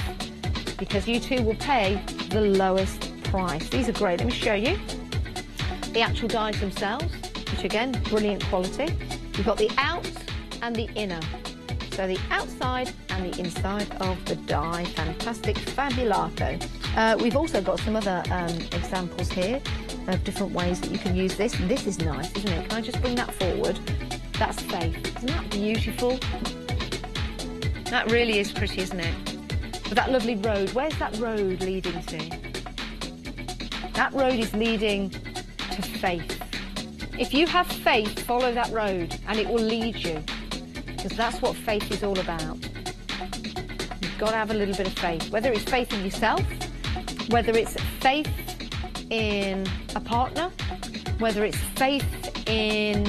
because you too will pay the lowest price. These are great. Let me show you the actual dies themselves, which again, brilliant quality. You've got the out and the inner. So the outside and the inside of the die. Fantastic, fabulato. We've also got some other examples here of different ways that you can use this. This is nice, isn't it? Can I just bring that forward? That's Faith. Isn't that beautiful? That really is pretty, isn't it? But that lovely road, where's that road leading to? That road is leading to faith. If you have faith, follow that road and it will lead you, because that's what faith is all about. You've got to have a little bit of faith, whether it's faith in yourself, whether it's faith in a partner, whether it's faith in,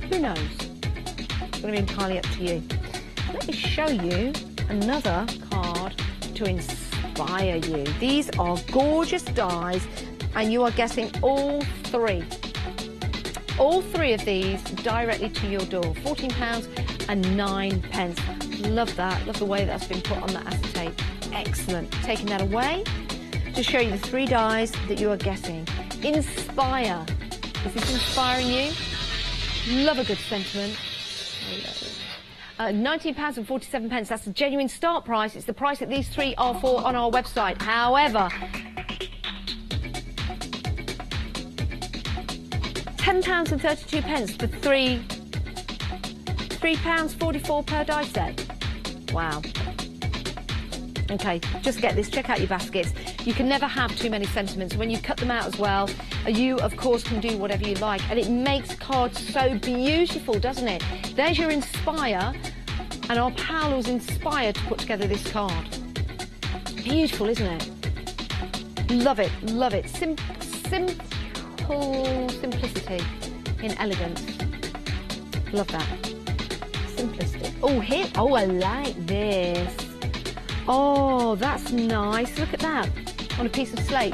who knows? It's going to be entirely up to you. Let me show you another card to inspire you. These are gorgeous dies, and you are getting all three. All three of these directly to your door. £14 and 9 pence. Love that. Love the way that's been put on that acetate. Excellent. Taking that away to show you the 3 dies that you are getting. Inspire. Is this inspiring you? Love a good sentiment. £19 and 47 pence. That's the genuine start price. It's the price that these 3 are for on our website. However, £10 and 32 pence for £3.44 per die set. Wow. Okay, just get this, check out your baskets. You can never have too many sentiments. When you cut them out as well, you, of course, can do whatever you like. And it makes cards so beautiful, doesn't it? There's your Inspire, and our pal was inspired to put together this card. Beautiful, isn't it? Love it, love it. Simple simplicity in elegance. Love that. Simplistic. Oh, here, oh, I like this. Oh, that's nice. Look at that, on a piece of slate.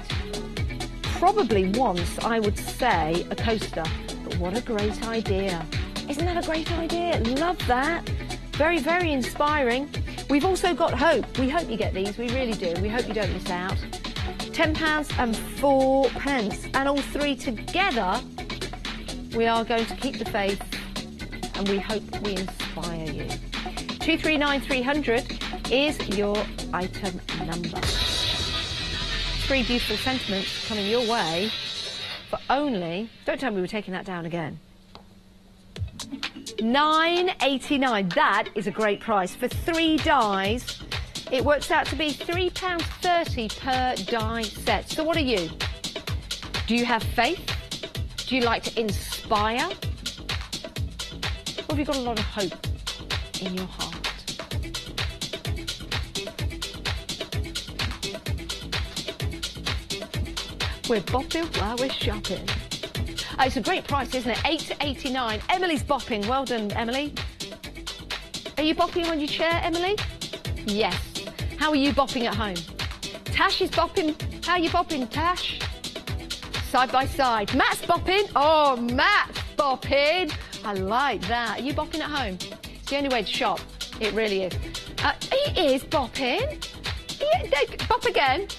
Probably once, I would say, a coaster. But what a great idea. Isn't that a great idea? Love that. Very, very inspiring. We've also got hope. We hope you get these. We really do. We hope you don't miss out. £10 and 4 pence. And all three together, we are going to keep the faith. And we hope we inspire you. 239300 is your item number. 3 beautiful sentiments coming your way for only, don't tell me we're taking that down again, £9.89. That is a great price for 3 dies. It works out to be £3.30 per die set. So what are you? Do you have faith? Do you like to inspire? Or have you got a lot of hope in your heart? We're bopping while we're shopping. Oh, it's a great price, isn't it? £8.89. Emily's bopping. Well done, Emily. Are you bopping on your chair, Emily? Yes. How are you bopping at home? Tash is bopping. How are you bopping, Tash? Side by side. Matt's bopping. Oh, Matt's bopping. I like that. Are you bopping at home? It's the only way to shop. It really is. He is bopping. Bop again.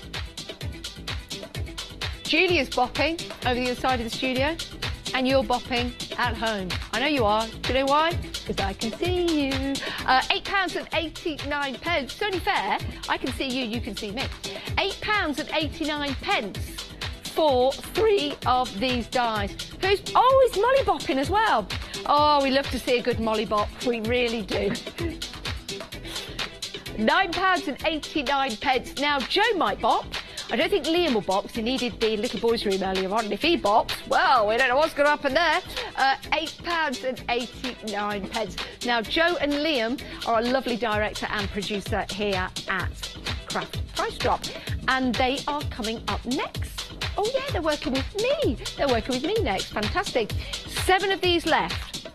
Julia's bopping over the other side of the studio, and you're bopping at home. I know you are. Do you know why? Because I can see you. £8.89. It's only fair. I can see you, you can see me. £8.89 for 3 of these dies. Who's? Oh, it's Molly bopping as well. Oh, we love to see a good Molly bop. We really do. £9.89. Now, Joe might bop. I don't think Liam will bop because he needed the little boys' room earlier on. And if he bops, well, we don't know what's going to happen there. £8.89. Now, Joe and Liam are a lovely director and producer here at Craft Price Drop. And they are coming up next. Oh, yeah, they're working with me. They're working with me next. Fantastic. 7 of these left.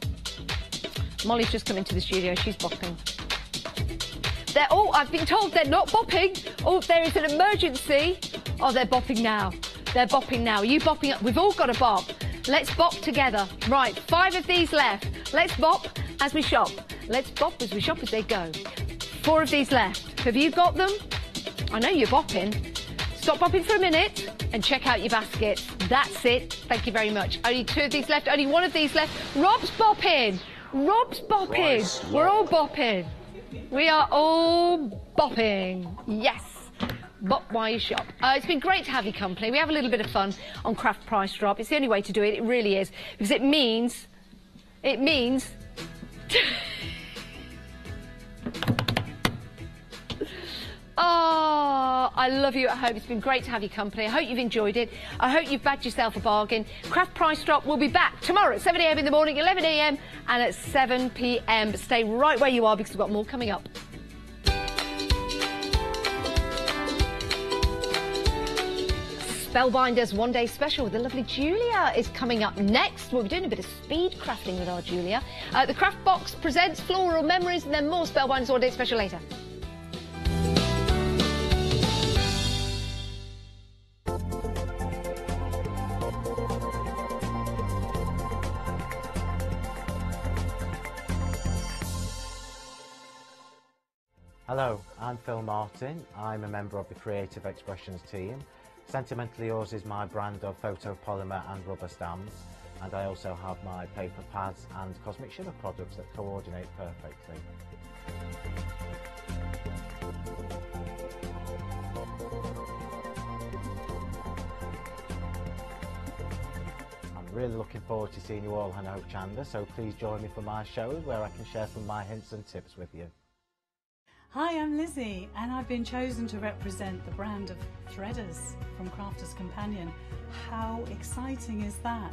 Molly's just come into the studio. She's bopping. Oh, I've been told they're not bopping. Oh, there is an emergency. Oh, they're bopping now. They're bopping now. Are you bopping up? We've all got a bop. Let's bop together. Right, 5 of these left. Let's bop as we shop. Let's bop as we shop as they go. 4 of these left. Have you got them? I know you're bopping. Stop bopping for a minute and check out your basket. That's it. Thank you very much. Only 2 of these left. Only 1 of these left. Rob's bopping. Rob's bopping. We're all bopping. We are all bopping. Yes. Bop while you shop. It's been great to have your company. We have a little bit of fun on Craft Price Drop. It's the only way to do it. It really is. Because it means... Oh, I love you at home. It's been great to have your company. I hope you've enjoyed it. I hope you've bagged yourself a bargain. Craft Price Drop will be back tomorrow at 7 a.m. in the morning, 11 a.m. and at 7 p.m. But stay right where you are because we've got more coming up. Spellbinders One Day Special with the lovely Julia is coming up next. We'll be doing a bit of speed crafting with our Julia. The Craft Box presents Floral Memories and then more Spellbinders One Day Special later. Hello, I'm Phil Martin. I'm a member of the Creative Expressions team. Sentimentally Yours is my brand of photopolymer and rubber stamps, and I also have my paper pads and Cosmic Shimmer products that coordinate perfectly. I'm really looking forward to seeing you all on Hochanda, so please join me for my shows where I can share some of my hints and tips with you. Hi, I'm Lizzie, and I've been chosen to represent the brand of Threaders from Crafter's Companion. How exciting is that?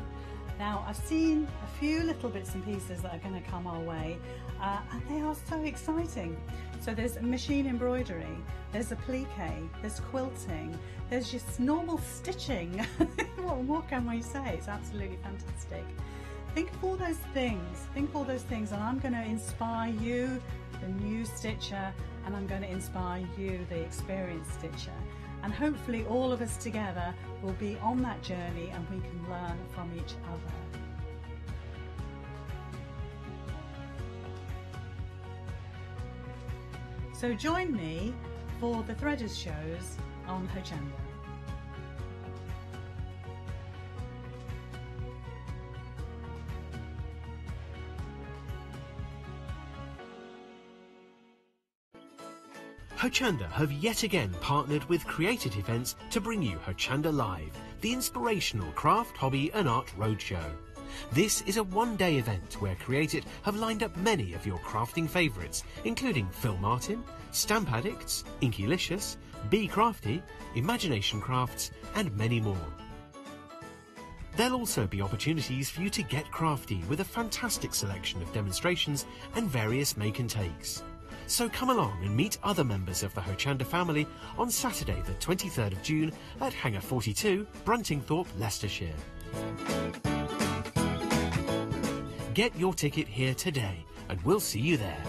Now, I've seen a few little bits and pieces that are going to come our way, and they are so exciting. So there's machine embroidery, there's applique, there's quilting, there's just normal stitching. What more can we say? It's absolutely fantastic. Think of all those things, and I'm going to inspire you, the new stitcher, and I'm going to inspire you, the experienced stitcher. And hopefully all of us together will be on that journey and we can learn from each other. So join me for the Threaders shows on Hochanda. Hochanda have yet again partnered with Created Events to bring you Hochanda Live, the inspirational craft, hobby and art roadshow. This is a one-day event where Created have lined up many of your crafting favourites, including Phil Martin, Stamp Addicts, Inkylicious, Be Crafty, Imagination Crafts and many more. There'll also be opportunities for you to get crafty with a fantastic selection of demonstrations and various make and takes. So come along and meet other members of the Hochanda family on Saturday the 23rd of June at Hangar 42, Bruntingthorpe, Leicestershire. Get your ticket here today and we'll see you there.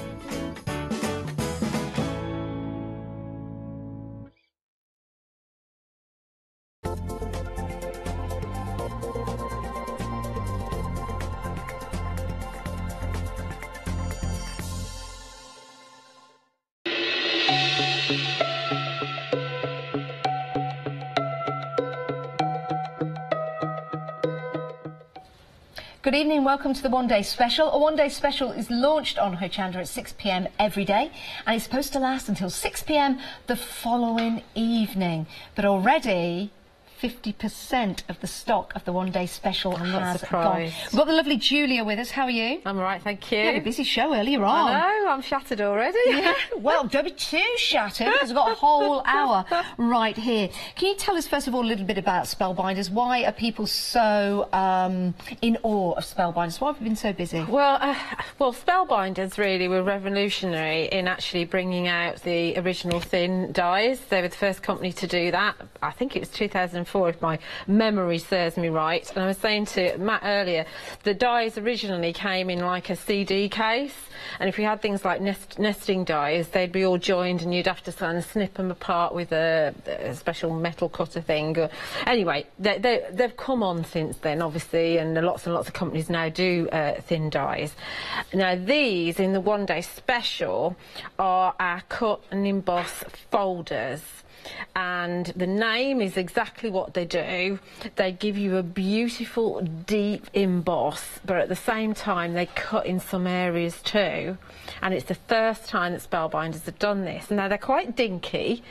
Good evening, welcome to the One Day Special. A One Day Special is launched on Hochanda at 6 p.m. every day and it's supposed to last until 6 p.m. the following evening. But already 50% of the stock of the One Day Special has gone. We've got the lovely Julia with us. How are you? I'm all right, thank you. You had a busy show earlier on. I know, I'm shattered already. Yeah. Well, don't be too shattered because we've got a whole hour right here. Can you tell us first of all a little bit about Spellbinders? Why are people so in awe of Spellbinders? Why have we been so busy? Well, Spellbinders really were revolutionary in actually bringing out the original thin dies. They were the first company to do that. I think it was 2004 if my memory serves me right. And I was saying to Matt earlier, the dies originally came in like a CD case, and if you had things like nesting dies, they'd be all joined and you'd have to kind of snip them apart with a special metal cutter thing. Anyway, they've come on since then, obviously, and lots of companies now do thin dies. Now these in the One Day Special are our cut and emboss folders. And the name is exactly what they do. They give you a beautiful deep emboss, but at the same time they cut in some areas too, and it's the first time that Spellbinders have done this. Now they're quite dinky,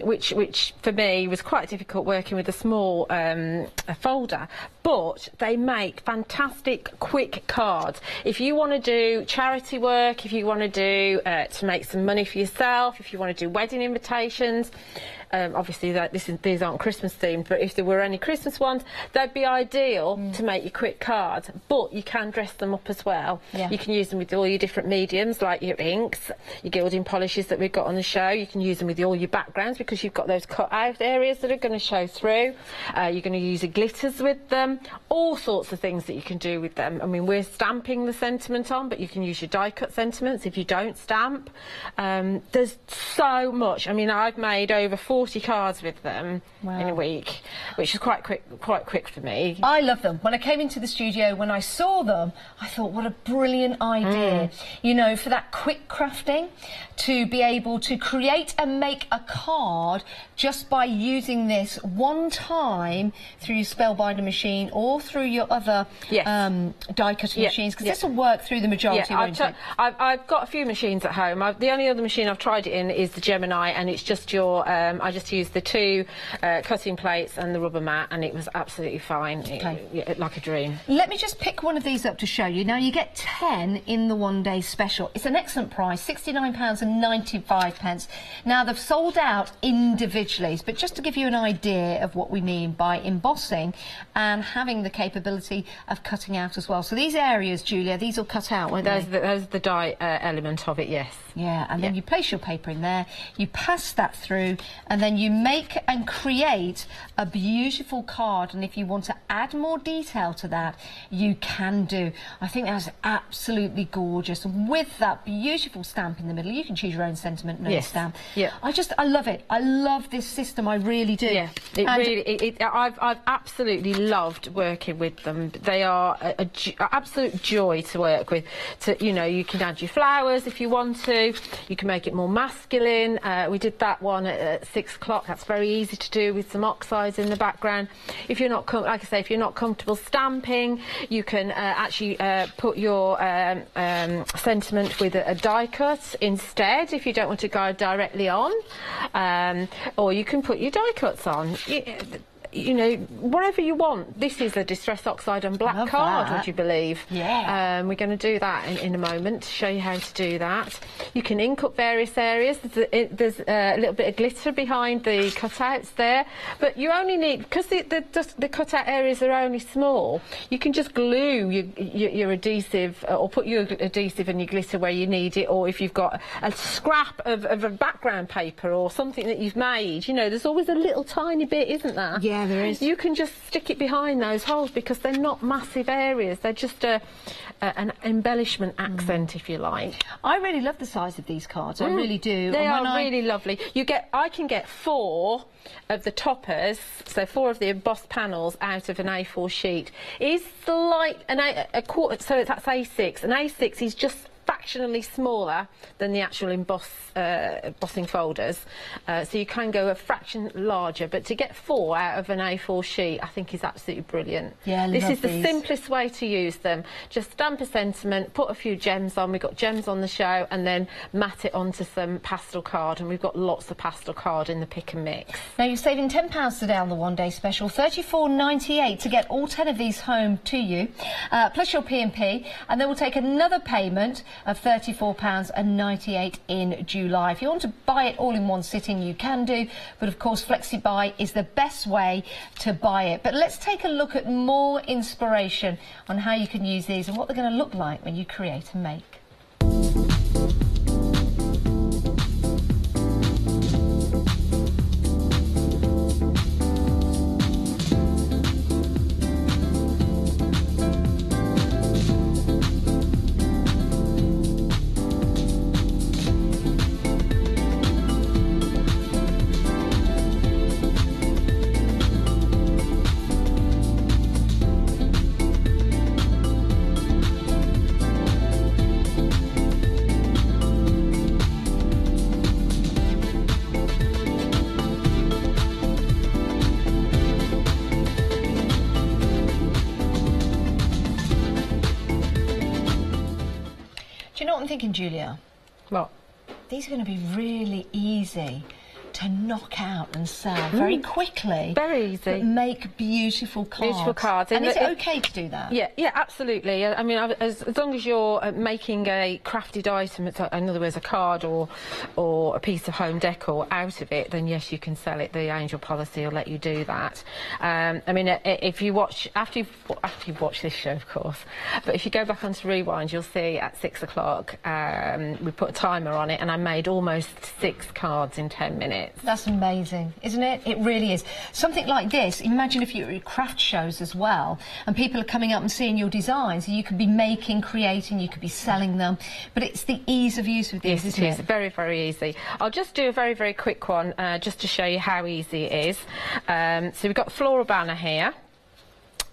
which for me was quite difficult working with a small folder, but they make fantastic quick cards. If you want to do charity work, if you want to do to make some money for yourself, if you want to do wedding invitations, obviously these aren't Christmas themed, but if there were any Christmas ones, they'd be ideal to make your quick cards. But you can dress them up as well. Yeah. You can use them with all your different mediums, like your inks, your gilding polishes that we've got on the show. You can use them with all your backgrounds because you've got those cut out areas that are going to show through. You're going to use your glitters with them, all sorts of things that you can do with them. I mean, we're stamping the sentiment on, but you can use your die cut sentiments if you don't stamp. There's so much. I mean, I've made over 40 cards with them in a week, which is quite quick for me. I love them. When I came into the studio, when I saw them, I thought, what a brilliant idea. You know, for that quick crafting, to be able to create and make a card just by using this one time through your Spellbinder machine or through your other die cutting machines, because this will work through the majority, won't it? I've got a few machines at home. The only other machine I've tried it in is the Gemini, and it's just your I just used the 2 cutting plates and the rubber mat, and it was absolutely fine. Like a dream. Let me just pick one of these up to show you. Now, you get 10 in the one-day special. It's an excellent price, £69.95. Now, they've sold out individually, but just to give you an idea of what we mean by embossing and having the capability of cutting out as well. So these areas, Julia, these will cut out, won't they? There's the die element of it, yes. Yeah, and then you place your paper in there, you pass that through, and then you make and create a beautiful card. And if you want to add more detail to that, you can do. I think that's absolutely gorgeous. With that beautiful stamp in the middle, you can choose your own sentiment note stamp. Yeah. I love it. I love this system. I really do. Yeah, I've absolutely loved working with them. They are an absolute joy to work with. You know, you can add your flowers if you want to. You can make it more masculine. We did that one at 6 o'clock. That's very easy to do with some oxides in the background. If you're not, like I say, if you're not comfortable stamping, you can actually put your sentiment with a die cut instead if you don't want to go directly on, or you can put your die cuts on. You know, whatever you want. This is a distress oxide and black card, would you believe? Yeah. We're going to do that in a moment to show you how to do that. You can ink up various areas. There's a little bit of glitter behind the cutouts there, but you only need, because the cutout areas are only small, you can just glue your adhesive, or put your adhesive and your glitter where you need it, or if you've got a scrap of a background paper or something that you've made, you know, there's always a little tiny bit, isn't there? Yeah. There is. You can just stick it behind those holes because they're not massive areas. They're just an embellishment accent, if you like. I really love the size of these cards. I really do. They are really lovely. I can get 4 of the toppers, so 4 of the embossed panels out of an A4 sheet. It's like a quarter, so that's A6. An A6 is just fractionally smaller than the actual embossing folders, so you can go a fraction larger, but to get 4 out of an A4 sheet I think is absolutely brilliant. Yeah, this is the simplest way to use them. Just stamp a sentiment, put a few gems on. We've got gems on the show, and then mat it onto some pastel card, and we've got lots of pastel card in the pick and mix. Now you're saving £10 today on the one-day special, $34.98 to get all 10 of these home to you, plus your P&P, and then we'll take another payment of £34.98 in July. If you want to buy it all in one sitting, you can do, but of course FlexiBuy is the best way to buy it. But let's take a look at more inspiration on how you can use these and what they're going to look like when you create and make. I'm thinking, Julia? What? These are going to be really easy to knock out and sell very quickly. Very easy. But make beautiful cards. Beautiful cards. And is it okay to do that? Yeah, absolutely. I mean, as long as you're making a crafted item, in other words, a card or a piece of home decor out of it, then yes, you can sell it. The Angel policy will let you do that. I mean, if you watch, after you've watched this show, of course, but if you go back onto Rewind, you'll see at 6 o'clock, we put a timer on it, and I made almost 6 cards in 10 minutes. That's amazing, isn't it? It really is. Something like this, imagine if you're at craft shows as well, and people are coming up and seeing your designs, and you could be making, creating, you could be selling them, but it's the ease of use with these, isn't it? It is very, very easy. I'll just do a very, very quick one, just to show you how easy it is. So we've got floral banner here.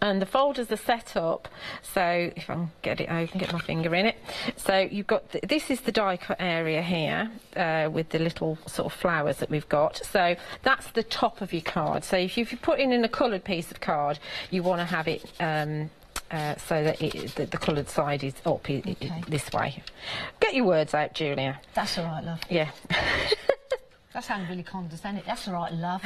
And the folders are set up, so if I can get it, I can get my finger in it. So you've got, this is the die cut area here, with the little sort of flowers that we've got. So that's the top of your card. So if you're putting in a coloured piece of card, you want to have it so that the coloured side is up this way. Get your words out, Julia. That's all right, love. Yeah. That sounds really condescending. That's all right, love.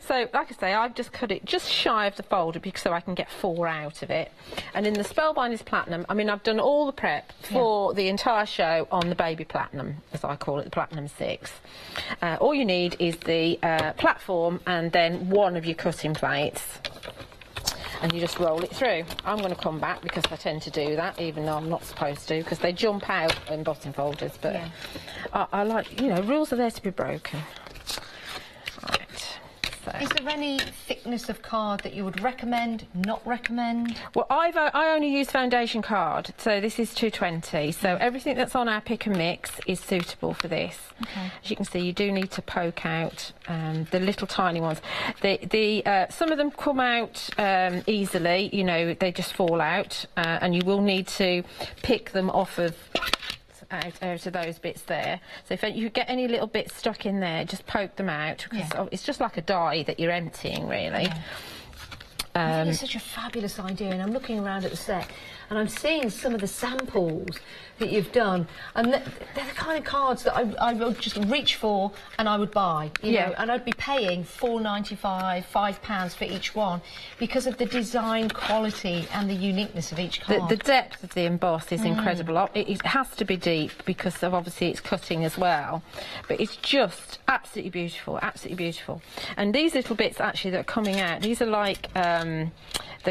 So, like I say, I've just cut it just shy of the folder because so I can get 4 out of it. And in the Spellbinders Platinum, I mean, I've done all the prep for the entire show on the Baby Platinum, as I call it, the Platinum 6. All you need is the platform and then one of your cutting plates. And you just roll it through. I'm going to come back because I tend to do that, even though I'm not supposed to, because they jump out in bottom folders. But I like, you know, rules are there to be broken. Right. So. Is there any thickness of card that you would recommend, not recommend? Well, I only use foundation card, so this is 220. So everything that's on our pick and mix is suitable for this. Okay. As you can see, you do need to poke out the little tiny ones. Some of them come out easily, you know, they just fall out, and you will need to pick them off of out of those bits there. So if you get any little bits stuck in there, just poke them out, because it's just like a die that you're emptying, really. I think it's such a fabulous idea, and I'm looking around at the set and I'm seeing some of the samples that you've done, and they're the kind of cards that I would just reach for and I would buy, you know, and I'd be paying £4.95, £5 for each one because of the design quality and the uniqueness of each card. The depth of the emboss is incredible. It has to be deep because of obviously it's cutting as well, but it's just absolutely beautiful, absolutely beautiful. And these little bits actually that are coming out, these are like the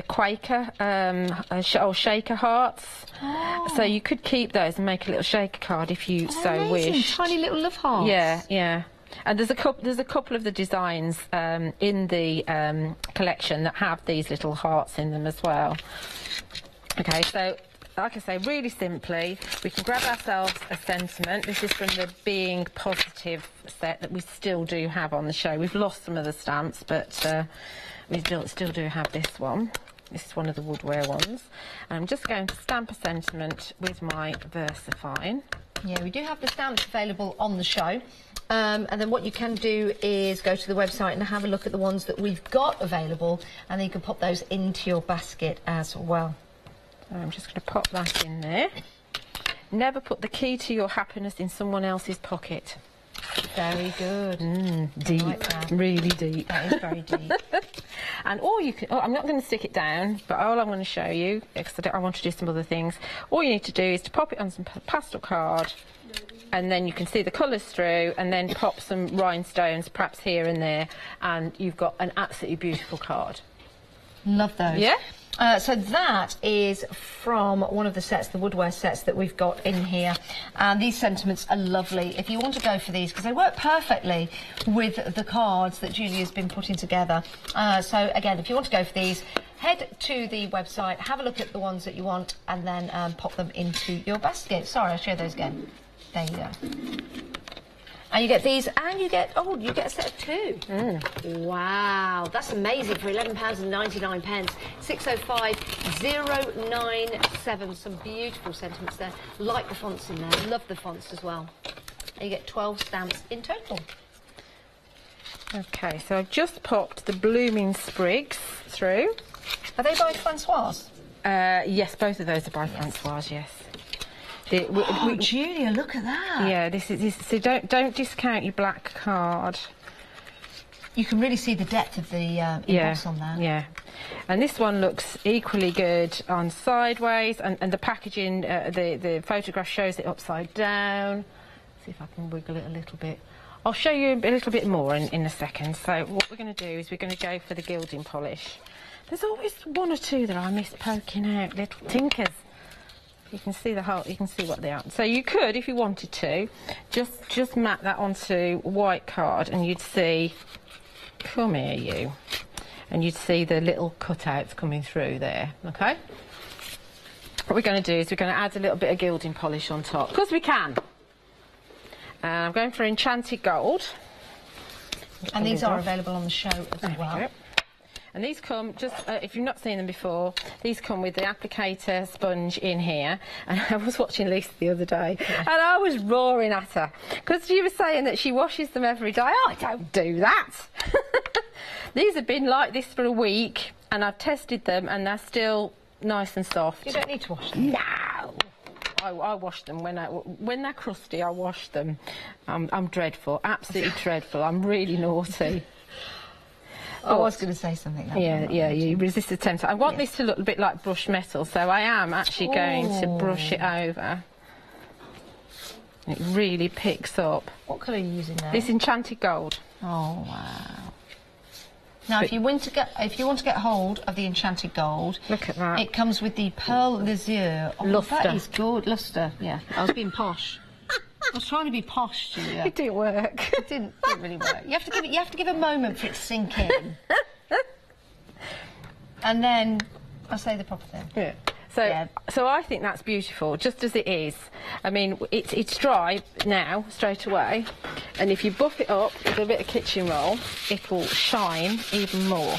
Quaker or shaker hearts. So you could keep those and make a little shaker card if you so wish. Tiny little love hearts. Yeah, yeah. And there's a couple of the designs in the collection that have these little hearts in them as well. Okay, so like I say, really simply, we can grab ourselves a sentiment. This is from the Being Positive set that we still do have on the show. We've lost some of the stamps, but we still do have this one. This is one of the woodware ones. And I'm just going to stamp a sentiment with my VersaFine. Yeah, we do have the stamps available on the show. And then what you can do is go to the website and have a look at the ones that we've got available, and then you can pop those into your basket as well. So I'm just going to pop that in there. Never put the key to your happiness in someone else's pocket. Very good. Deep, like really deep. That is very deep. And all you can, I'm not going to stick it down, but all I'm going to show you, because I want to do some other things, all you need to do is to pop it on some pastel card, and then you can see the colours through, and then pop some rhinestones, perhaps here and there, and you've got an absolutely beautiful card. Love those. Yeah? So that is from one of the sets, the woodware sets that we've got in here. And these sentiments are lovely. If you want to go for these, because they work perfectly with the cards that Julia's been putting together. So again, if you want to go for these, head to the website, have a look at the ones that you want, and then pop them into your basket. Sorry, I'll show those again. There you go. And you get these, and you get a set of 2. Wow, that's amazing for £11.99. 605097. Some beautiful sentiments there. Like the fonts in there. Love the fonts as well. And you get 12 stamps in total. Okay, so I've just popped the Blooming Sprigs through. Are they by Francoise? Yes, both of those are by Francoise, yes. Julia, look at that. Yeah, this is so don't discount your black card. You can really see the depth of the emboss on that. Yeah, and this one looks equally good on sideways, and the packaging, the photograph shows it upside down. See if I can wiggle it a little bit. I'll show you a little bit more in a second. So what we're going to do is we're going to go for the gilding polish. There's always one or two that I miss poking out, little tinkers. You can see the whole. You can see what they are. So you could, if you wanted to, just map that onto white card, and you'd see. Come here, you. And you'd see the little cutouts coming through there. Okay. What we're going to do is we're going to add a little bit of gilding polish on top, because we can. I'm going for Enchanted Gold. And these are available on the show as well. And these come, just if you've not seen them before, these come with the applicator sponge in here. And I was watching Lisa the other day, and I was roaring at her, because she was saying that she washes them every day. I don't do that. These have been like this for a week, and I've tested them, and they're still nice and soft. You don't need to wash them. No. I wash them when they're crusty. I wash them. I'm dreadful, absolutely dreadful. I'm really naughty. I was going to say something. Yeah, you resist the temptation. I want this to look a bit like brushed metal, so I am actually going to brush it over. It really picks up. What colour are you using there? This enchanted gold. Oh wow! Now, if you want to get hold of the enchanted gold, Look at that. It comes with the pearl lazure. Oh, Lustre. That is good. Lustre. Yeah, I was being posh. I was trying to be posh, Julia. It didn't work. It didn't really work. You have to give a moment for it to sink in, and then I'll say the proper thing. Yeah. So I think that's beautiful, just as it is. I mean, it's dry now, straight away, and if you buff it up with a bit of kitchen roll, it will shine even more.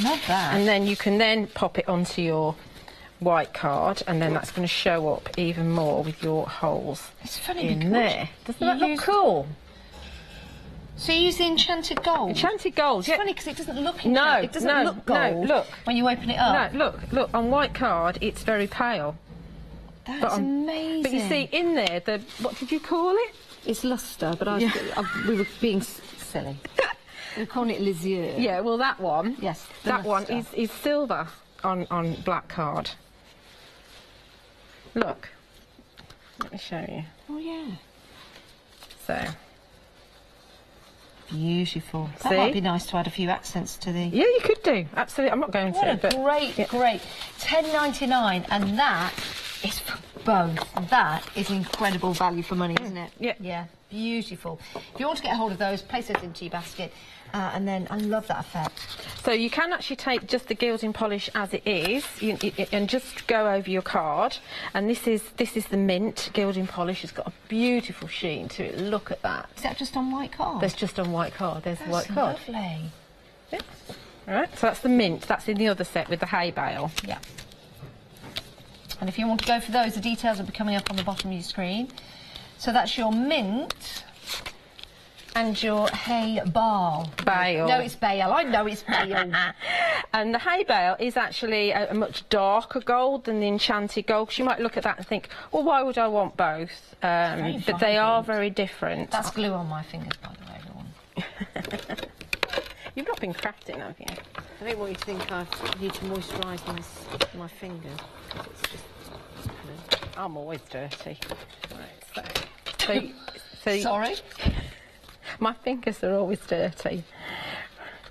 Love that. And then you can then pop it onto your white card, and then that's going to show up even more with your holes. It's funny in there. Doesn't that look cool? So you use the enchanted gold? Enchanted gold, It's funny because it doesn't look enchanted. It doesn't look gold look. when you open it up. No, look, on white card it's very pale. That's amazing. But you see in there, what did you call it? It's lustre, but we were being silly. We're calling it lazure. Yeah, well that one, yes, that one is silver on black card. Look, let me show you. Oh yeah. So. Beautiful. That See? might be nice to add a few accents to the... Yeah, you could do. Absolutely. I'm not going what to. What a great £10.99, and that is for both. That is incredible value for money, isn't it? Yeah. Yeah, beautiful. If you want to get a hold of those, place those into your basket. And then I love that effect. So you can actually take just the gilding polish as it is and just go over your card. And this is the mint gilding polish. It's got a beautiful sheen to it. Look at that. Is that just on white card? That's just on white card. There's the white card. Lovely. Yeah. All right. So that's the mint. That's in the other set with the hay bale. Yeah. And if you want to go for those, the details will be coming up on the bottom of your screen. So that's your mint. And your hay bale. No, it's bale. I know it's bale. And the hay bale is actually a much darker gold than the enchanted gold. Because you might look at that and think, well, why would I want both? But they are very different. That's glue on my fingers, by the way, everyone. You've not been crafting, have you? I don't want you to think I need to moisturise my fingers. It's just... I'm always dirty. Right, so Sorry? My fingers are always dirty.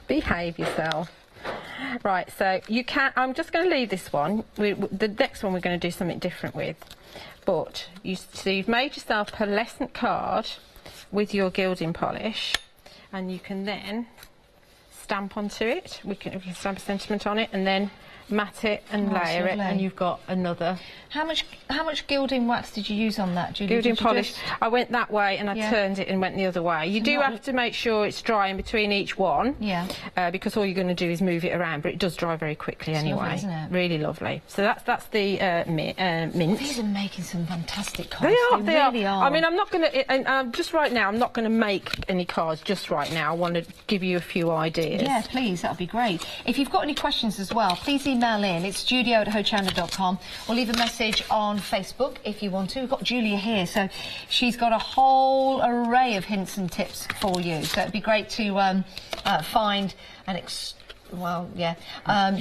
Behave yourself. Right, so you can... I'm just going to leave this one. The next one we're going to do something different with. But so you've made yourself a pearlescent card with your gilding polish, and you can then stamp onto it. We can stamp a sentiment on it, and then mat it and layer it, and you've got another. How much gilding wax did you use on that, Julie? Gilding polish. I went that way and I turned it and went the other way. You do have to make sure it's dry in between each one. Yeah. Because all you're going to do is move it around, but it does dry very quickly anyway. Lovely, isn't it? Really lovely. So that's the mint. These are making some fantastic cards. They really are. I mean, I'm not going to. Just right now, I'm not going to make any cards. Just right now, I want to give you a few ideas. Yeah, please. That'd be great. If you've got any questions as well, please email in. It's studio@hochanda.com, or leave a message on Facebook if you want to. We've got Julia here, so she's got a whole array of hints and tips for you. So it'd be great to find and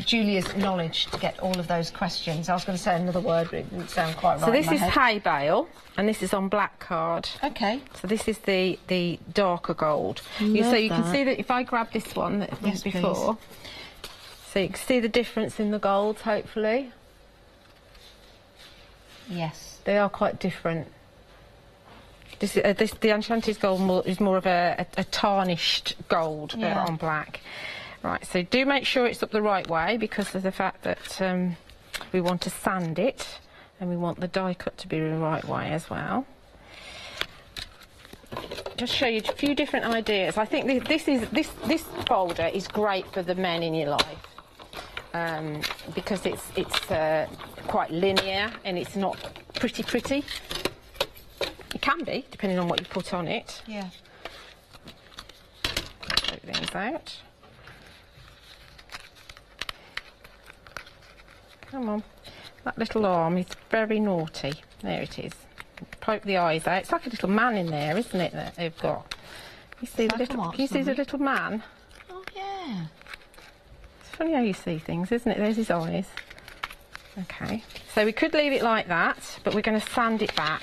Julia's knowledge to get all of those questions. I was going to say another word, but it didn't sound quite right. So this in my is head. hay bale, and this is on black card. Okay. So this is the darker gold. So you can see that if I grab this one that was before. Please. So you can see the difference in the golds, hopefully. Yes. They are quite different. The enchanted gold is more of a tarnished gold on black. Right, so do make sure it's up the right way because of the fact that we want to sand it and we want the die cut to be the right way as well. Just show you a few different ideas. I think this folder is great for the men in your life. Because it's quite linear and it's not pretty. It can be, depending on what you put on it. Yeah. Take things out. Come on. That little arm is very naughty. There it is. Poke the eyes out. It's like a little man in there, isn't it, that they've got? You see the little, can you see the little man? Oh, yeah. It's funny how you see things, isn't it? There's his eyes. Okay, so we could leave it like that, but we're going to sand it back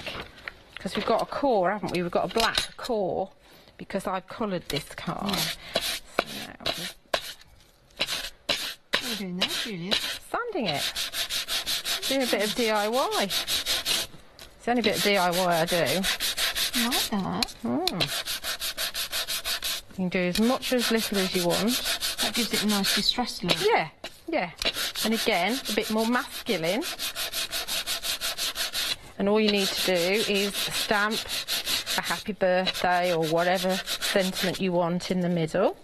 because we've got a core, haven't we? We've got a black core because I've coloured this card. Yeah. So now What are you doing there, Julia? sanding it. Doing a bit of DIY. It's the only bit of DIY I do. I like that. You can do as much or as little as you want. That gives it a nice distressed look. Yeah, yeah. And again, a bit more masculine. And all you need to do is stamp a happy birthday or whatever sentiment you want in the middle.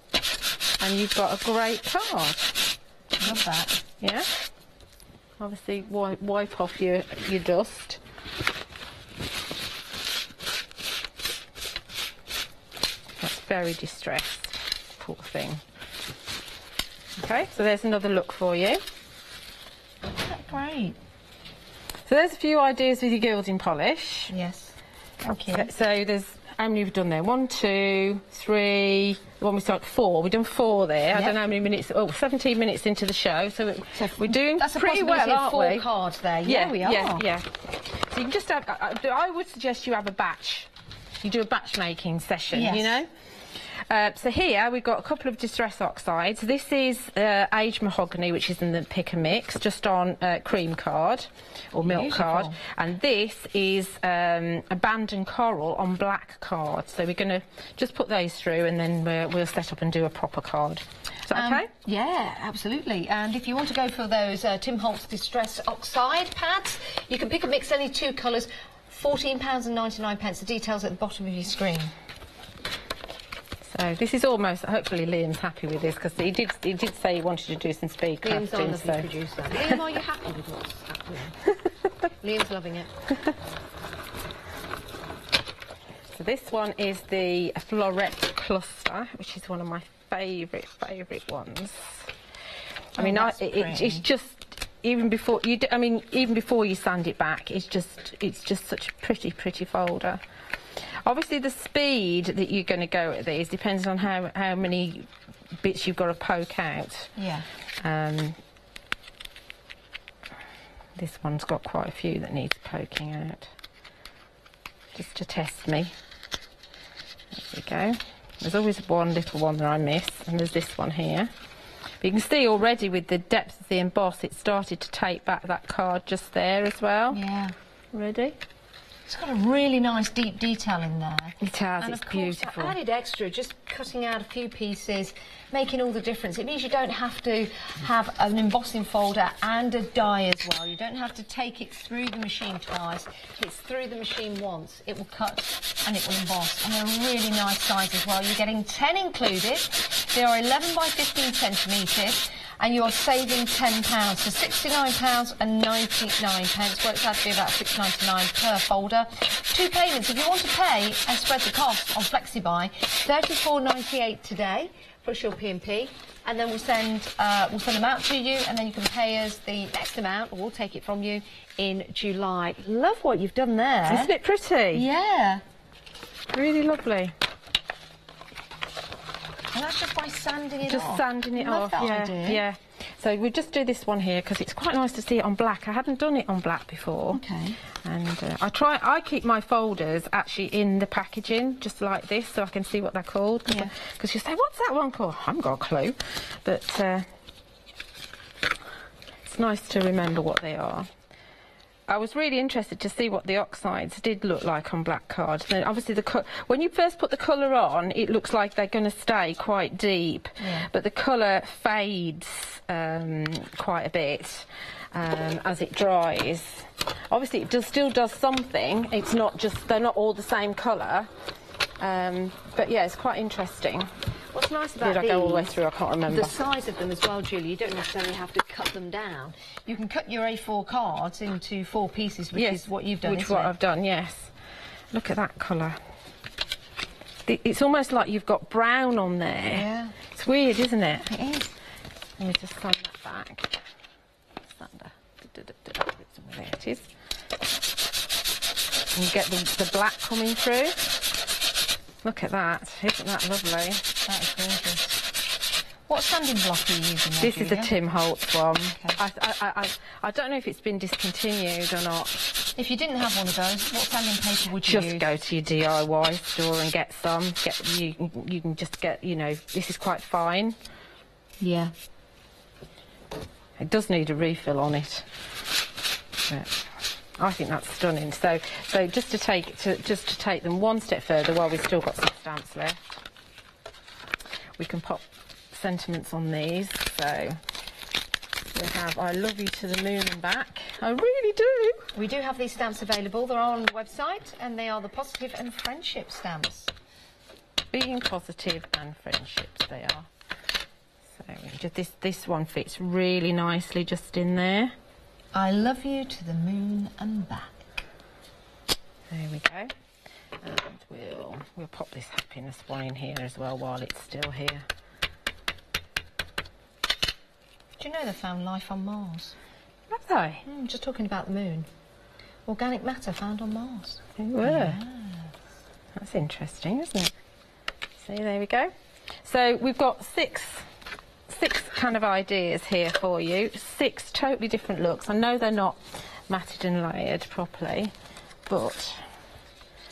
And you've got a great card. Love that. Yeah? Obviously, wipe off your dust. That's very distressed. Poor thing. Okay, so there's another look for you. Great. So there's a few ideas with your gilding polish. Yes. Thank you. So there's, how many we've done there? 1, 2, 3, the one we started 4. We've done 4 there. Yep. I don't know how many minutes, 17 minutes into the show. So we're doing That's pretty well, aren't four we? cards there. Yeah, we are. Yeah. So you can just have, I would suggest you have a batch. You do a batch making session, Yes. you know? So here we've got a couple of distress oxides. This is aged mahogany, which is in the pick and mix, just on cream card or milk Beautiful. card, and this is abandoned coral on black card. So we're going to just put those through, and then we'll set up and do a proper card. Is that okay? Yeah, absolutely. And if you want to go for those Tim Holtz Distress Oxide pads, you can pick and mix any 2 colours, £14.99. The details at the bottom of your screen. So this is almost, hopefully Liam's happy with this, because he did say he wanted to do some speed Liam's crafting. our lovely producer. Liam, are you happy with what's happening? Liam's loving it. So this one is the Floret Cluster, which is one of my favourite ones. I mean, it's just, even before you, even before you sand it back, it's just such a pretty folder. Obviously, the speed that you're going to go at these depends on how many bits you've got to poke out. Yeah. This one's got quite a few that needs poking out, just to test me. There we go. There's always one little one that I miss, and there's this one here. But you can see already with the depth of the emboss, it started to take back that card just there as well. Yeah. Ready? It's got a really nice deep detail in there. It has, and it's of course, beautiful. Added extra, just cutting out a few pieces, making all the difference. It means you don't have to have an embossing folder and a die as well. You don't have to take it through the machine twice. It's through the machine once. It will cut and it will emboss. And they're a really nice size as well. You're getting 10 included. They are 11 by 15 centimetres. And you're saving £10, so £69.99, works out to be about £6.99 per folder. 2 payments. If you want to pay and spread the cost on FlexiBuy, $34.98 today plus your P&P, and then we'll send them out to you, and then you can pay us the next amount, or we'll take it from you in July. Love what you've done there. Isn't it pretty? Yeah. Really lovely. And that's just by sanding it off. Just sanding it off, that yeah. idea. Yeah. So we'll just do this one here because it's quite nice to see it on black. I hadn't done it on black before. Okay. And I keep my folders actually in the packaging, just like this, so I can see what they're called. Yeah. Because you say, what's that one called? I haven't got a clue. But it's nice to remember what they are. I was really interested to see what the oxides did look like on black card. Then obviously when you first put the colour on, it looks like they're going to stay quite deep, but the colour fades quite a bit as it dries. Obviously, it still does something. It's not just, they're not all the same colour, but yeah, it's quite interesting. What's nice about Did I go all the way through? I can't remember. The size of them as well, Julie. You don't necessarily have to cut them down. You can cut your A4 cards into 4 pieces, which is what you've done, Which is what I've done, yes. Look at that colour. It's almost like you've got brown on there. Yeah. It's weird, isn't it? It is. Let me just sand that back. Sander. that is. And you get the black coming through. Look at that. Isn't that lovely? That is gorgeous. What sanding block are you using there, This is a Julia? Tim Holtz one. Okay. I don't know if it's been discontinued or not. If you didn't have one of those, what sanding paper would you Just use? go to your DIY store and get some. You can just get, you know, this is quite fine. Yeah. It does need a refill on it. But I think that's stunning. So just to take them one step further, while we've still got some stamps left, we can pop sentiments on these. So we have "I love you to the moon and back." I really do. We do have these stamps available. They're on the website, and they are the positive and friendship stamps. Being positive and friendships, they are. So just this one fits really nicely just in there. I love you to the moon and back. There we go. And we'll pop this happiness one in here as well while it's still here. Do you know they found life on Mars? Have they? Just talking about the moon. Organic matter found on Mars. They were. That's interesting, isn't it? See, there we go. So we've got six kind of ideas here for you. 6 totally different looks. I know they're not matted and layered properly, but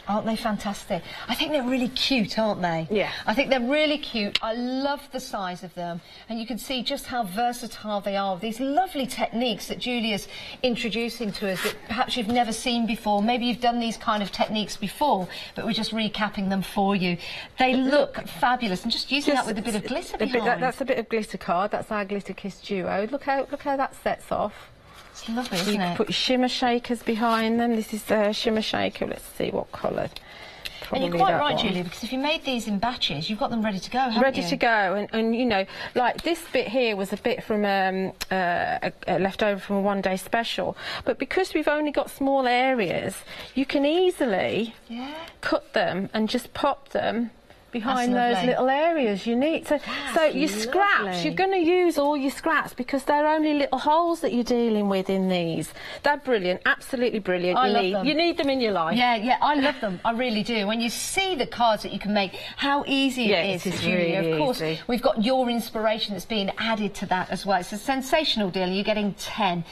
aren't they fantastic? I think they're really cute, aren't they? Yeah. I think they're really cute. I love the size of them, and you can see just how versatile they are. These lovely techniques that Julia's introducing to us that perhaps you've never seen before. Maybe you've done these kind of techniques before, but we're just recapping them for you. They look fabulous, and just using that with a bit of glitter behind. That's a bit of glitter card. That's our Glitter Kiss Duo. Look how that sets off. It's lovely, You isn't can it? put your shimmer shakers behind them. This is a shimmer shaker. Let's see what colour. And you're quite right, Julia, because if you made these in batches, you've got them ready to go, haven't you? Ready to go, and you know, like this bit here was a bit from left over from a one-day special, but because we've only got small areas, you can easily cut them and just pop them behind That's those lovely. little areas you need. So your scraps, lovely. you're going to use all your scraps because they're only little holes that you're dealing with in these. They're brilliant, absolutely brilliant. I love them. You need them in your life. Yeah, I love them. I really do. When you see the cards that you can make, how easy it is, Julia. really Of course, easy. we've got your inspiration that's being added to that as well. It's a sensational deal. You're getting 10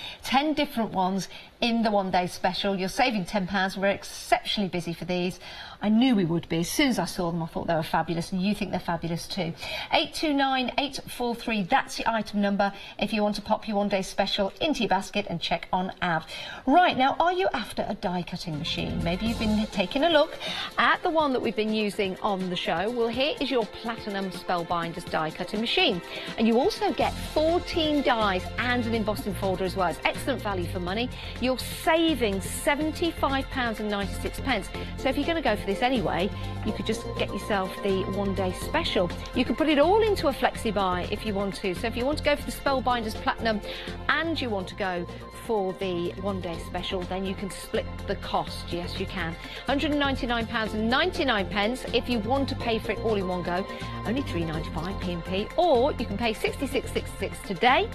different ones in the one-day special. You're saving £10. We're exceptionally busy for these. I knew we would be. As soon as I saw them, I thought they were fabulous, and you think they're fabulous too. 829843, that's your item number if you want to pop your one-day special into your basket and check on out. Right, now, are you after a die-cutting machine? Maybe you've been taking a look at the one that we've been using on the show. Well, here is your Platinum Spellbinders die-cutting machine. And you also get 14 dies and an embossing folder as well. It's excellent value for money. You're saving £75.96. So if you're going to go for this anyway, you could just get yourself the one-day special. You could put it all into a flexi buy if you want to. So if you want to go for the Spellbinders Platinum and you want to go for the one-day special, then you can split the cost. Yes, you can. £199.99 if you want to pay for it all in one go. Only £3.95 P&P, or you can pay £66.66 today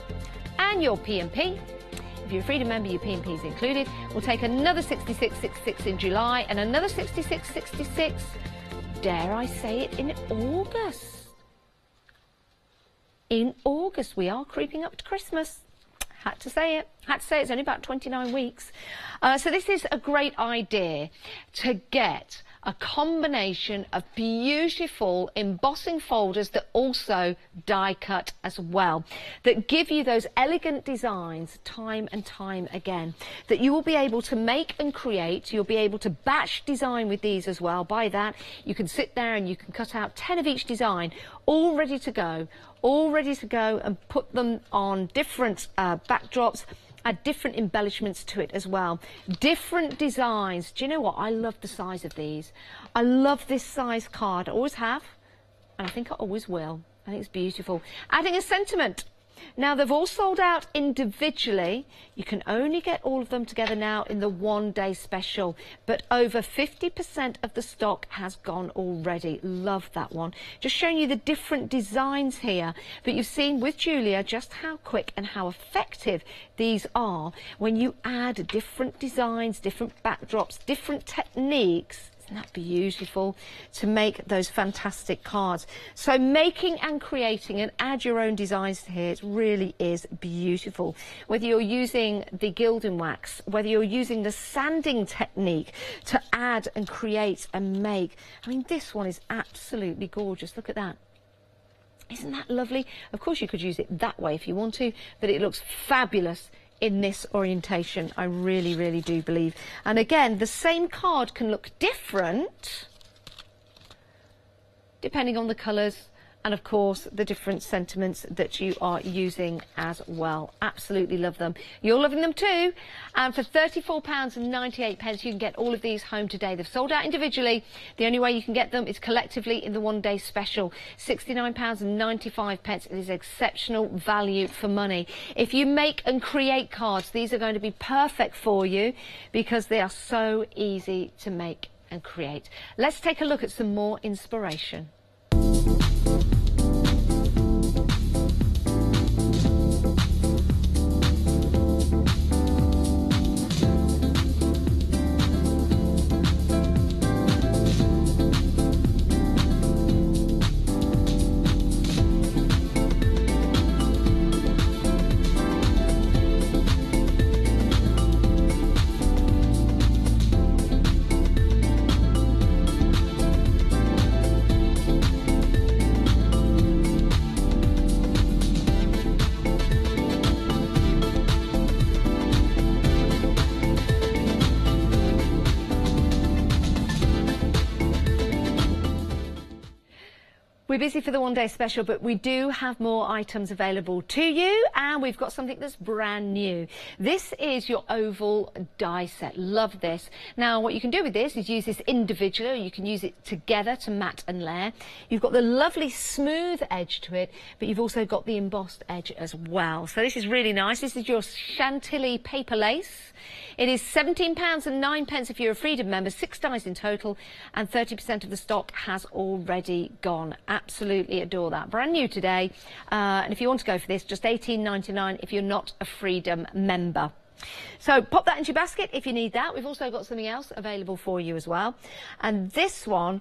and your P&P. If you're a Freedom member, your P&P is included. We'll take another £66.66 in July and another £66.66, dare I say it, in August. In August, we are creeping up to Christmas. Had to say it. It's only about 29 weeks. So this is a great idea to get a combination of beautiful embossing folders that also die cut as well, that give you those elegant designs time and time again, that you will be able to make and create. You'll be able to batch design with these as well. By that, you can sit there and you can cut out 10 of each design, all ready to go, and put them on different backdrops, add different embellishments to it as well. Different designs. Do you know what? I love the size of these. I love this size card. I always have, and I think I always will. I think it's beautiful. Adding a sentiment Now, they've all sold out individually. You can only get all of them together now in the one-day special, but over 50% of the stock has gone already. Love that one. Just showing you the different designs here, but you've seen with Julia just how quick and how effective these are when you add different designs, different backdrops, different techniques. Isn't that beautiful, to make those fantastic cards? So making and creating and add your own designs here, it really is beautiful. Whether you're using the gilding wax, whether you're using the sanding technique to add and create and make. I mean, this one is absolutely gorgeous. Look at that. Isn't that lovely? Of course, you could use it that way if you want to, but it looks fabulous in this orientation. I really, really do believe. And again, the same card can look different depending on the colours and of course the different sentiments that you are using as well. Absolutely love them. You're loving them too. And for £34.98 you can get all of these home today. They've sold out individually. The only way you can get them is collectively in the one-day special. £69.95. It is exceptional value for money. If you make and create cards, these are going to be perfect for you because they are so easy to make and create. Let's take a look at some more inspiration. We're busy for the one-day special, but we do have more items available to you, and we've got something that's brand new. This is your oval die set. Love this. Now, what you can do with this is use this individually, or you can use it together to mat and layer. You've got the lovely smooth edge to it, but you've also got the embossed edge as well. So this is really nice. This is your Chantilly paper lace. It is £17.09 if you're a Freedom member, 6 dies in total, and 30% of the stock has already gone. Absolutely adore that. Brand new today. And if you want to go for this, just £18.99 if you're not a Freedom member. So pop that into your basket if you need that. We've also got something else available for you as well. And this one,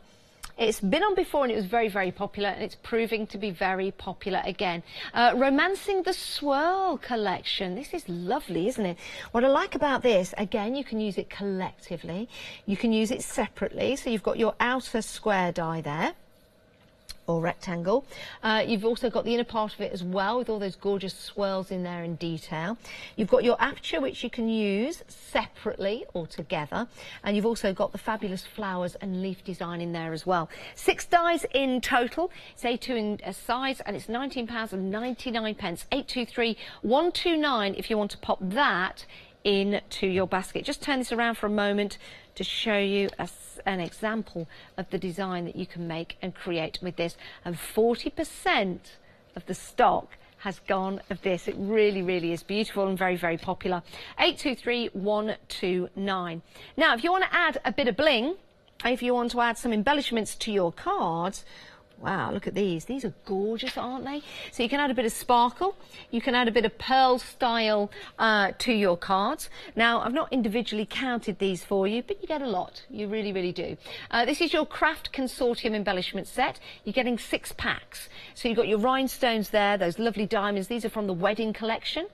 it's been on before and it was very, very popular, and it's proving to be very popular again. Romancing the Swirl collection. This is lovely, isn't it? What I like about this, again, you can use it collectively. You can use it separately. So you've got your outer square die there, or rectangle. You've also got the inner part of it as well, with all those gorgeous swirls in there in detail. You've got your aperture, which you can use separately or together, and you've also got the fabulous flowers and leaf design in there as well. 6 dies in total. It's A2 in size, and it's £19.99. 823 129 if you want to pop that into your basket. Just turn this around for a moment to show you an example of the design that you can make and create with this. And 40% of the stock has gone of this. It really, really is beautiful and very, very popular. 823 129. Now, if you want to add a bit of bling, if you want to add some embellishments to your cards, wow, look at these. These are gorgeous, aren't they? So you can add a bit of sparkle. You can add a bit of pearl style to your cards. Now, I've not individually counted these for you, but you get a lot. You really, really do. This is your Craft Consortium embellishment set. You're getting 6 packs. So you've got your rhinestones there, those lovely diamonds. These are from the wedding collection.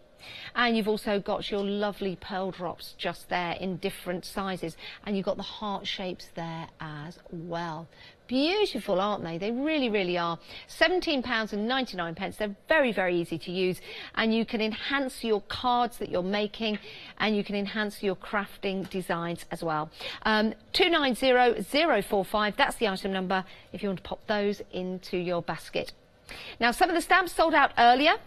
And you've also got your lovely pearl drops just there in different sizes. And you've got the heart shapes there as well. Beautiful, aren't they? They really, really are. £17.99. They're very, very easy to use. And you can enhance your cards that you're making, and you can enhance your crafting designs as well. 290045, that's the item number if you want to pop those into your basket. Now, some of the stamps sold out earlier.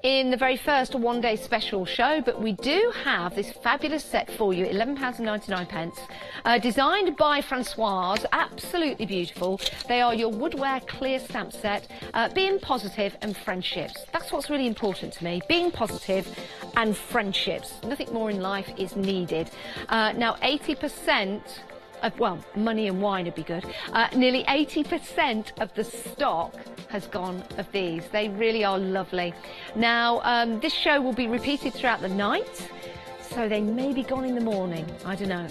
in the very first one-day special show, but we do have this fabulous set for you, £11.99, designed by Francoise, absolutely beautiful. They are your woodware clear stamp set, being positive and friendships. That's what's really important to me, being positive and friendships. Nothing more in life is needed. Now 80%, well, money and wine would be good. Nearly 80% of the stock has gone of these. They really are lovely. Now, this show will be repeated throughout the night, so they may be gone in the morning. I don't know.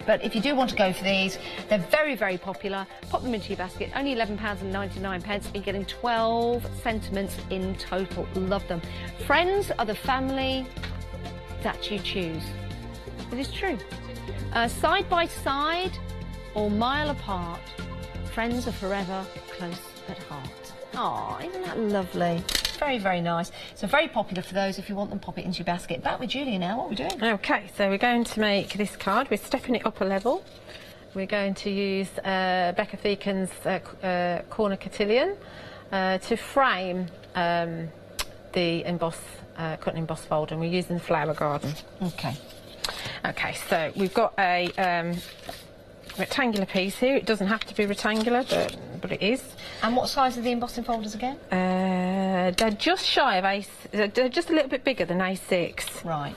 But if you do want to go for these, they're very, very popular. Pop them into your basket. Only £11.99. You're getting 12 sentiments in total. Love them. Friends are the family that you choose. It is true. Side by side or mile apart, friends are forever close at heart. Oh, isn't that lovely? Very, very nice. So very popular for those. If you want them, pop it into your basket. Back with Julia now. What are we doing? Okay, so we're going to make this card. We're stepping it up a level. We're going to use Becca Feekan's corner cotillion to frame the cut and emboss folder, and we're using the flower garden. Okay. Okay, so we've got a rectangular piece here. It doesn't have to be rectangular, but it is. And what size are the embossing folders again? They're just shy of they're just a little bit bigger than A6. Right.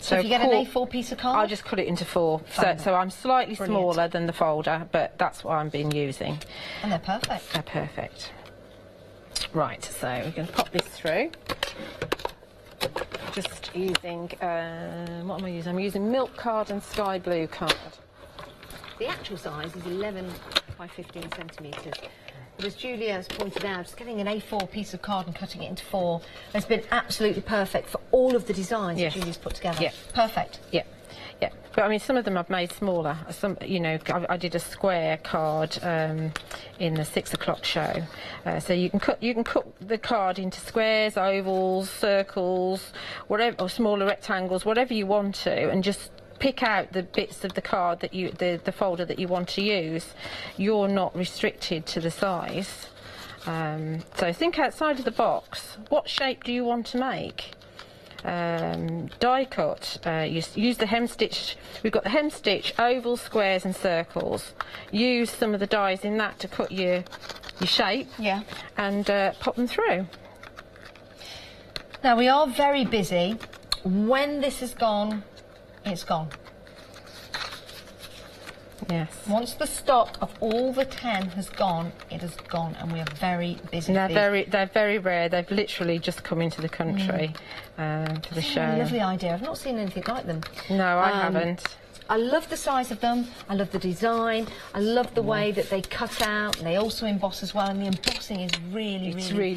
So if you get an A4 piece of card? I'll just cut it into 4. So I'm slightly smaller than the folder, but that's what I'm been using. And they're perfect. They're perfect. Right, so we're going to pop this through. Just using, what am I using? I'm using milk card and sky blue card. The actual size is 11 by 15 centimetres. But as Julia has pointed out, just getting an A4 piece of card and cutting it into 4 has been absolutely perfect for all of the designs that Julia's put together. Yeah. Perfect. Yeah. Yeah, but I mean, some of them I've made smaller. Some, you know, I did a square card in the 6 o'clock show. So you can cut the card into squares, ovals, circles, whatever, or smaller rectangles, whatever you want to, and just pick out the bits of the card that the folder that you want to use. You're not restricted to the size. So think outside of the box. What shape do you want to make? Die cut, use the hem stitch. We've got the hem stitch, ovals, squares and circles. Use some of the dies in that to cut your shape, and pop them through. Now we are very busy. When this is gone, it's gone. Yes. Once the stock of all the 10 has gone, it has gone, and we are very busy. They're very rare. They've literally just come into the country for the show. A lovely idea. I've not seen anything like them. No, I haven't. I love the size of them. I love the design. I love the way that they cut out, and they also emboss as well. And the embossing is really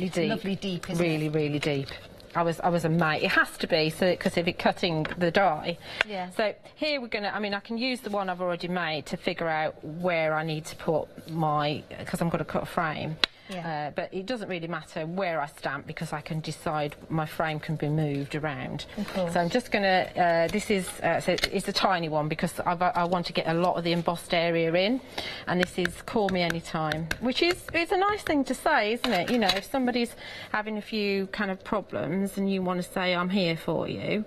deep. Lovely deep, isn't it? Really deep. I was amazed. It has to be, so because if it's cutting the die. Yeah. So here we're gonna. I mean, I can use the one I've already made to figure out where I need to put my, because I'm going to cut a frame. Yeah. But it doesn't really matter where I stamp because I can decide my frame can be moved around. So I'm just going to, this is, so it's a tiny one because I want to get a lot of the embossed area in. And this is Call Me Anytime, which is, it's a nice thing to say, isn't it? You know, if somebody's having a few kind of problems and you want to say, I'm here for you,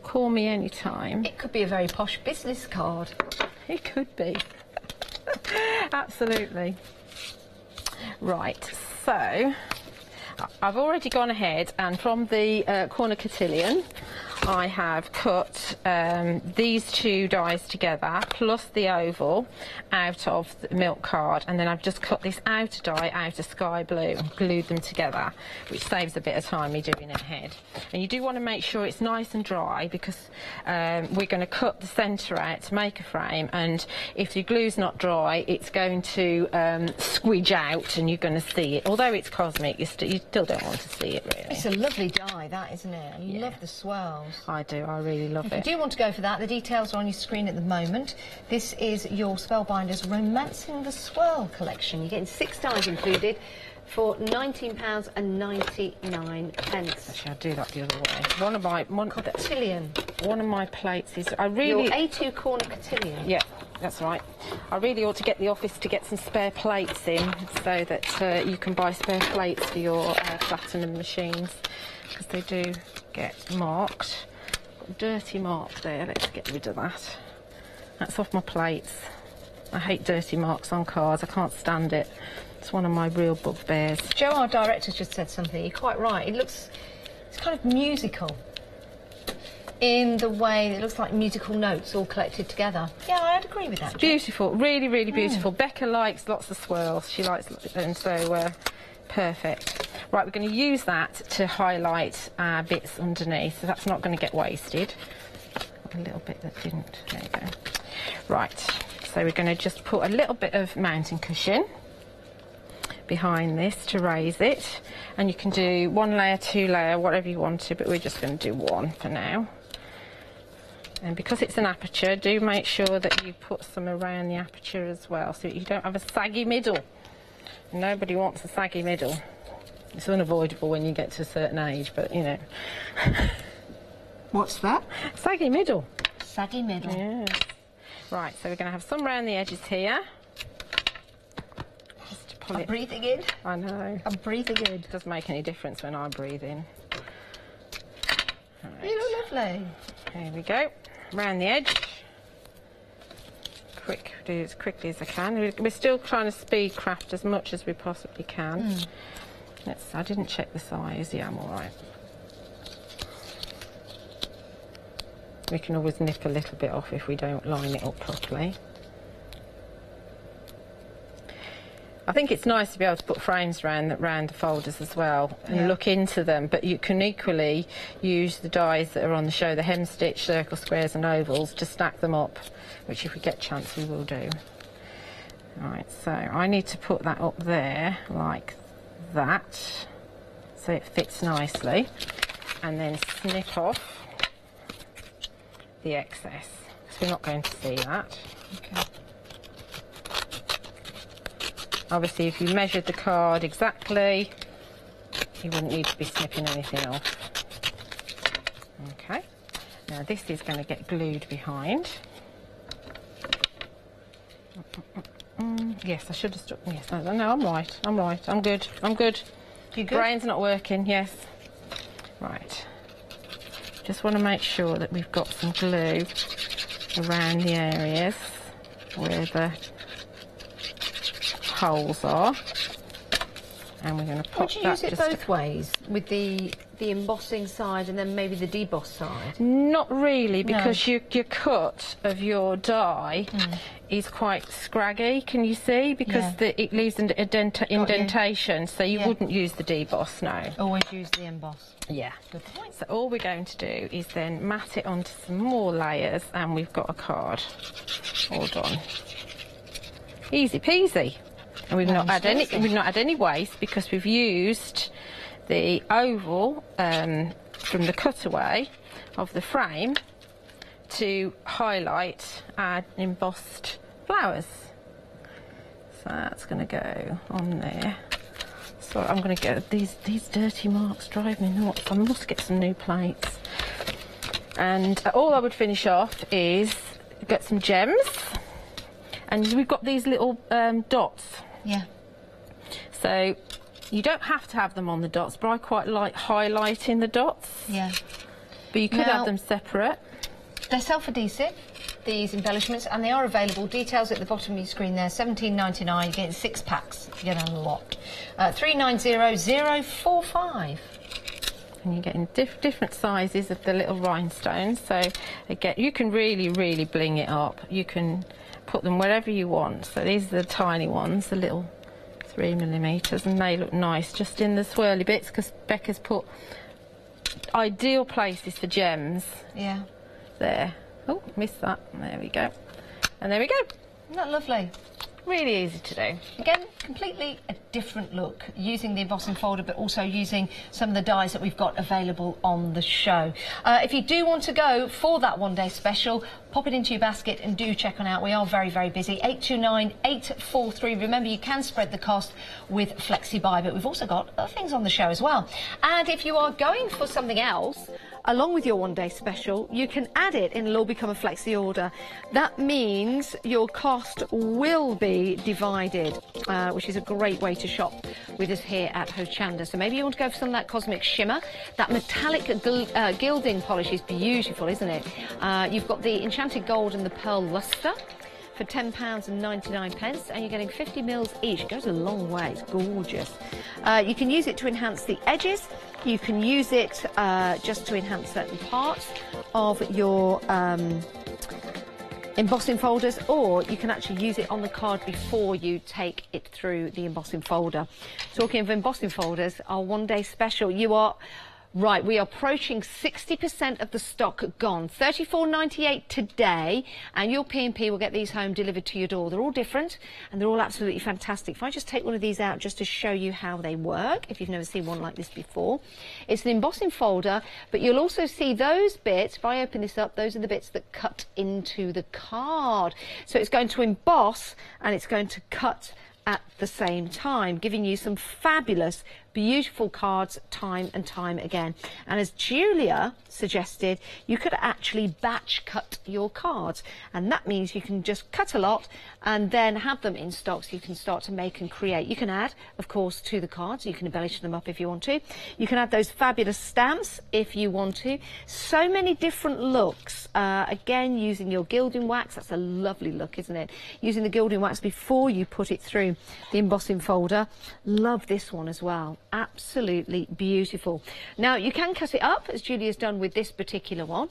call me anytime. It could be a very posh business card. It could be. Absolutely. Right, so I've already gone ahead and from the corner cotillion I have cut these 2 dies together plus the oval out of the milk card, and then I've just cut this outer die out of sky blue and glued them together, which saves a bit of time me doing it ahead. And you do want to make sure it's nice and dry because we're going to cut the centre out to make a frame, and if your glue's not dry it's going to squidge out and you're going to see it. Although it's cosmic, you still don't want to see it really. It's a lovely die, that, isn't it? I love the swirls. I do, I really love it. If you do want to go for that, the details are on your screen at the moment. This is your Spellbinders Romancing the Swirl collection. You're getting 6 dies included for £19.99. Actually, I'll do that the other way. One of my cotillion. One of my plates is your A2 corner cotillion. Yeah, That's right. I really ought to get the office to get some spare plates in so that you can buy spare plates for your platinum machines, because they do get marked. Got a dirty mark there. Let's get rid of that. That's off my plates. I hate dirty marks on cars. I can't stand it. It's one of my real bugbears. Joe, our director's just said something. You're quite right. It's kind of musical in the way it looks like musical notes all collected together. Yeah, I'd agree with that. It's beautiful, really, really beautiful. Becca likes lots of swirls. She likes, and so perfect. Right, we're going to use that to highlight our bits underneath, so that's not going to get wasted. A little bit that didn't. There you go. Right, so we're going to just put a little bit of mounting cushion behind this to raise it, and you can do 1 layer, 2 layer, whatever you want to, but we're just going to do 1 for now. And because it's an aperture, do make sure that you put some around the aperture as well, so you don't have a saggy middle. Nobody wants a saggy middle. It's unavoidable when you get to a certain age, but you know. What's that? Saggy middle. Saggy middle. Yes. Right, so we're going to have some around the edges here. I'm breathing in. I know. I'm breathing in. It doesn't make any difference when I breathe in. Right. You look lovely. There we go. Round the edge. Do it as quickly as I can. We're still trying to speed craft as much as we possibly can. I didn't check the size. Yeah, I'm all right. We can always nip a little bit off if we don't line it up properly. I think it's nice to be able to put frames around the folders as well and look into them, but you can equally use the dies that are on the show, the hem stitch, circle, squares and ovals, to stack them up, which if we get a chance we will do. Right, so I need to put that up there like that, so it fits nicely, and then snip off the excess, because we're not going to see that. Okay. Obviously, if you measured the card exactly, you wouldn't need to be snipping anything off. Okay, now this is going to get glued behind. Yes, I should have stuck. Yes, no, I'm right. I'm right. I'm good. I'm good. You good? Brain's not working. Yes. Right. Just want to make sure that we've got some glue around the areas where the holes are, and we're going to pop Would you use it both ways, with the embossing side and then maybe the deboss side? Not really, because your cut of your die is quite scraggy, can you see? Because it leaves an indentation, so you wouldn't use the deboss, no. Always use the emboss. Yeah. Good point. So all we're going to do is then mat it onto some more layers, and we've got a card all done. Easy peasy. And we've not had any waste, because we've used the oval from the cutaway of the frame to highlight our embossed flowers. So that's going to go on there. So I'm going to get these dirty marks drive me nuts. I must get some new plates. And all I would finish off is get some gems, and we've got these little dots. Yeah. So you don't have to have them on the dots, but I quite like highlighting the dots. Yeah. But you could have them separate. They're self-adhesive, these embellishments, and they are available. Details at the bottom of your screen there. $17.99. You get 6 packs. You get a lot. 390045. And you're getting different sizes of the little rhinestones. So again, you can really, really bling it up. You can put them wherever you want. So these are the tiny ones, the little 3mm, and they look nice just in the swirly bits, because Becca's put ideal places for gems. Yeah. There. Oh, missed that. There we go. And there we go. Isn't that lovely? Really easy to do. Again, completely a different look, using the embossing folder, but also using some of the dies that we've got available on the show. If you do want to go for that one-day special, pop it into your basket and do check on out. We are very, very busy. 829843. Remember, you can spread the cost with FlexiBuy, but we've also got other things on the show as well. And if you are going for something else, along with your one-day special, you can add it and it'll all become a flexi order. That means your cost will be divided, which is a great way to shop with us here at Hochanda. So maybe you want to go for some of that cosmic shimmer. That metallic gilding polish is beautiful, isn't it? You've got the enchanted gold and the pearl luster for £10.99, and you're getting 50 mils each. It goes a long way. It's gorgeous. You can use it to enhance the edges. You can use it just to enhance certain parts of your embossing folders, or you can actually use it on the card before you take it through the embossing folder. Talking of embossing folders, our one-day special, you are... Right, we are approaching 60% of the stock gone. $34.98 today, and your P&P will get these home delivered to your door. They're all different, and they're all absolutely fantastic. If I just take one of these out just to show you how they work, if you've never seen one like this before. It's an embossing folder, but you'll also see those bits, if I open this up, those are the bits that cut into the card. So it's going to emboss, and it's going to cut at the same time, giving you some fabulous, beautiful cards time and time again. And as Julia suggested, you could actually batch cut your cards, and that means you can just cut a lot and then have them in stock so you can start to make and create. You can add, of course, to the cards. You can embellish them up if you want to. You can add those fabulous stamps if you want to. So many different looks. Again, using your gilding wax. That's a lovely look, isn't it? Using the gilding wax before you put it through the embossing folder. Love this one as well. Absolutely beautiful. Now, you can cut it up, as Julia's done with this particular one,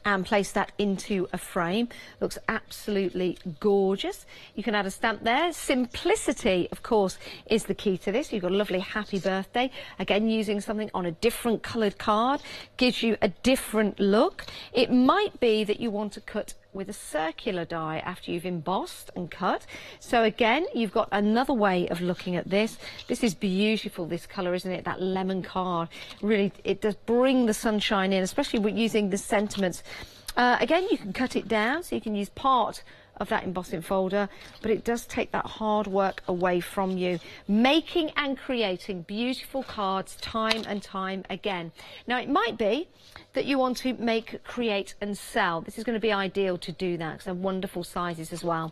and place that into a frame. Looks absolutely gorgeous. You can add a stamp there. Simplicity, of course, is the key to this. You've got a lovely happy birthday. Again, using something on a different coloured card gives you a different look. It might be that you want to cut with a circular die after you've embossed and cut. So again, you've got another way of looking at this. This is beautiful, this colour, isn't it? That lemon card. Really, it does bring the sunshine in, especially with using the sentiments. Again, you can cut it down, so you can use part of that embossing folder, but it does take that hard work away from you. Making and creating beautiful cards time and time again. Now, it might be that you want to make, create and sell. This is going to be ideal to do that because they're wonderful sizes as well.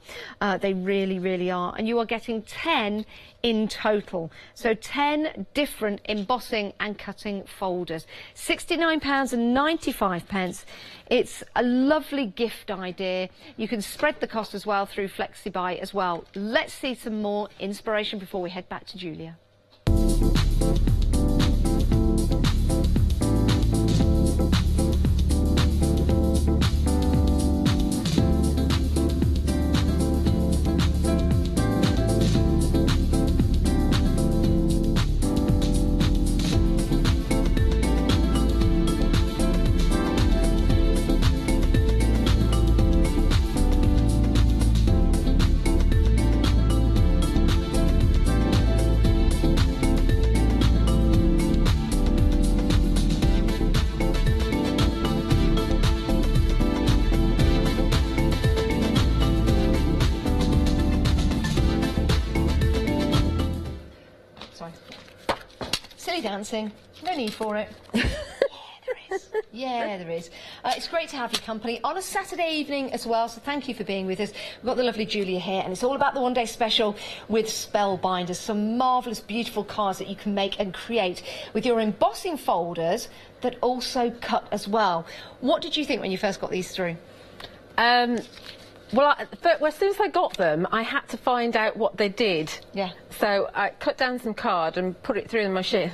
They really, really are. And you are getting 10 in total. So 10 different embossing and cutting folders. £69.95. It's a lovely gift idea. You can spread the cost as well through FlexiBuy as well. Let's see some more inspiration before we head back to Julia. Dancing, no need for it. Yeah, there is. It's great to have your company on a Saturday evening as well, so thank you for being with us. We've got the lovely Julia here, and it's all about the one-day special with Spellbinders. Some marvellous, beautiful cards that you can make and create with your embossing folders that also cut as well. What did you think when you first got these through? Well, as soon as I got them, I had to find out what they did. Yeah. So I cut down some card and put it through in my sheet.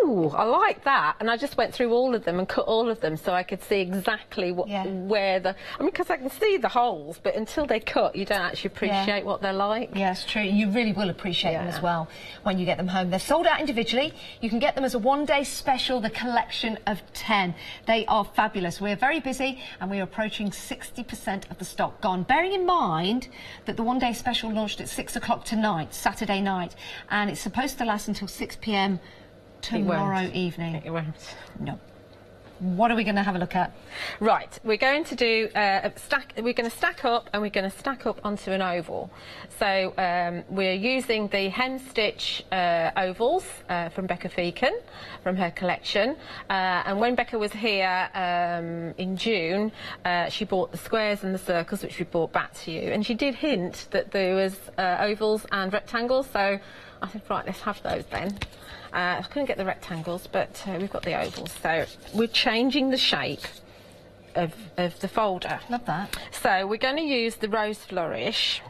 Ooh, I like that. And I just went through all of them and cut all of them so I could see exactly what, where the... I mean, because I can see the holes, but until they cut, you don't actually appreciate what they're like. Yeah, it's true. You really will appreciate them as well when you get them home. They're sold out individually. You can get them as a one-day special, the collection of 10. They are fabulous. We're very busy and we're approaching 60% of the stock gone. Bearing in mind that the one-day special launched at 6 o'clock tonight, Saturday night, and it's supposed to last until 6 p.m. tomorrow evening. It won't. No. What are we going to have a look at? Right, we're going to do a stack. We're going to stack up, and we're going to stack up onto an oval. So we're using the hem stitch ovals from Becca Feekan, from her collection. And when Becca was here in June, she bought the squares and the circles, which we brought back to you. And she did hint that there was ovals and rectangles. So I said, right, let's have those then. I couldn't get the rectangles, but we've got the ovals. So we're changing the shape of the folder. Love that. So we're going to use the rose flourish.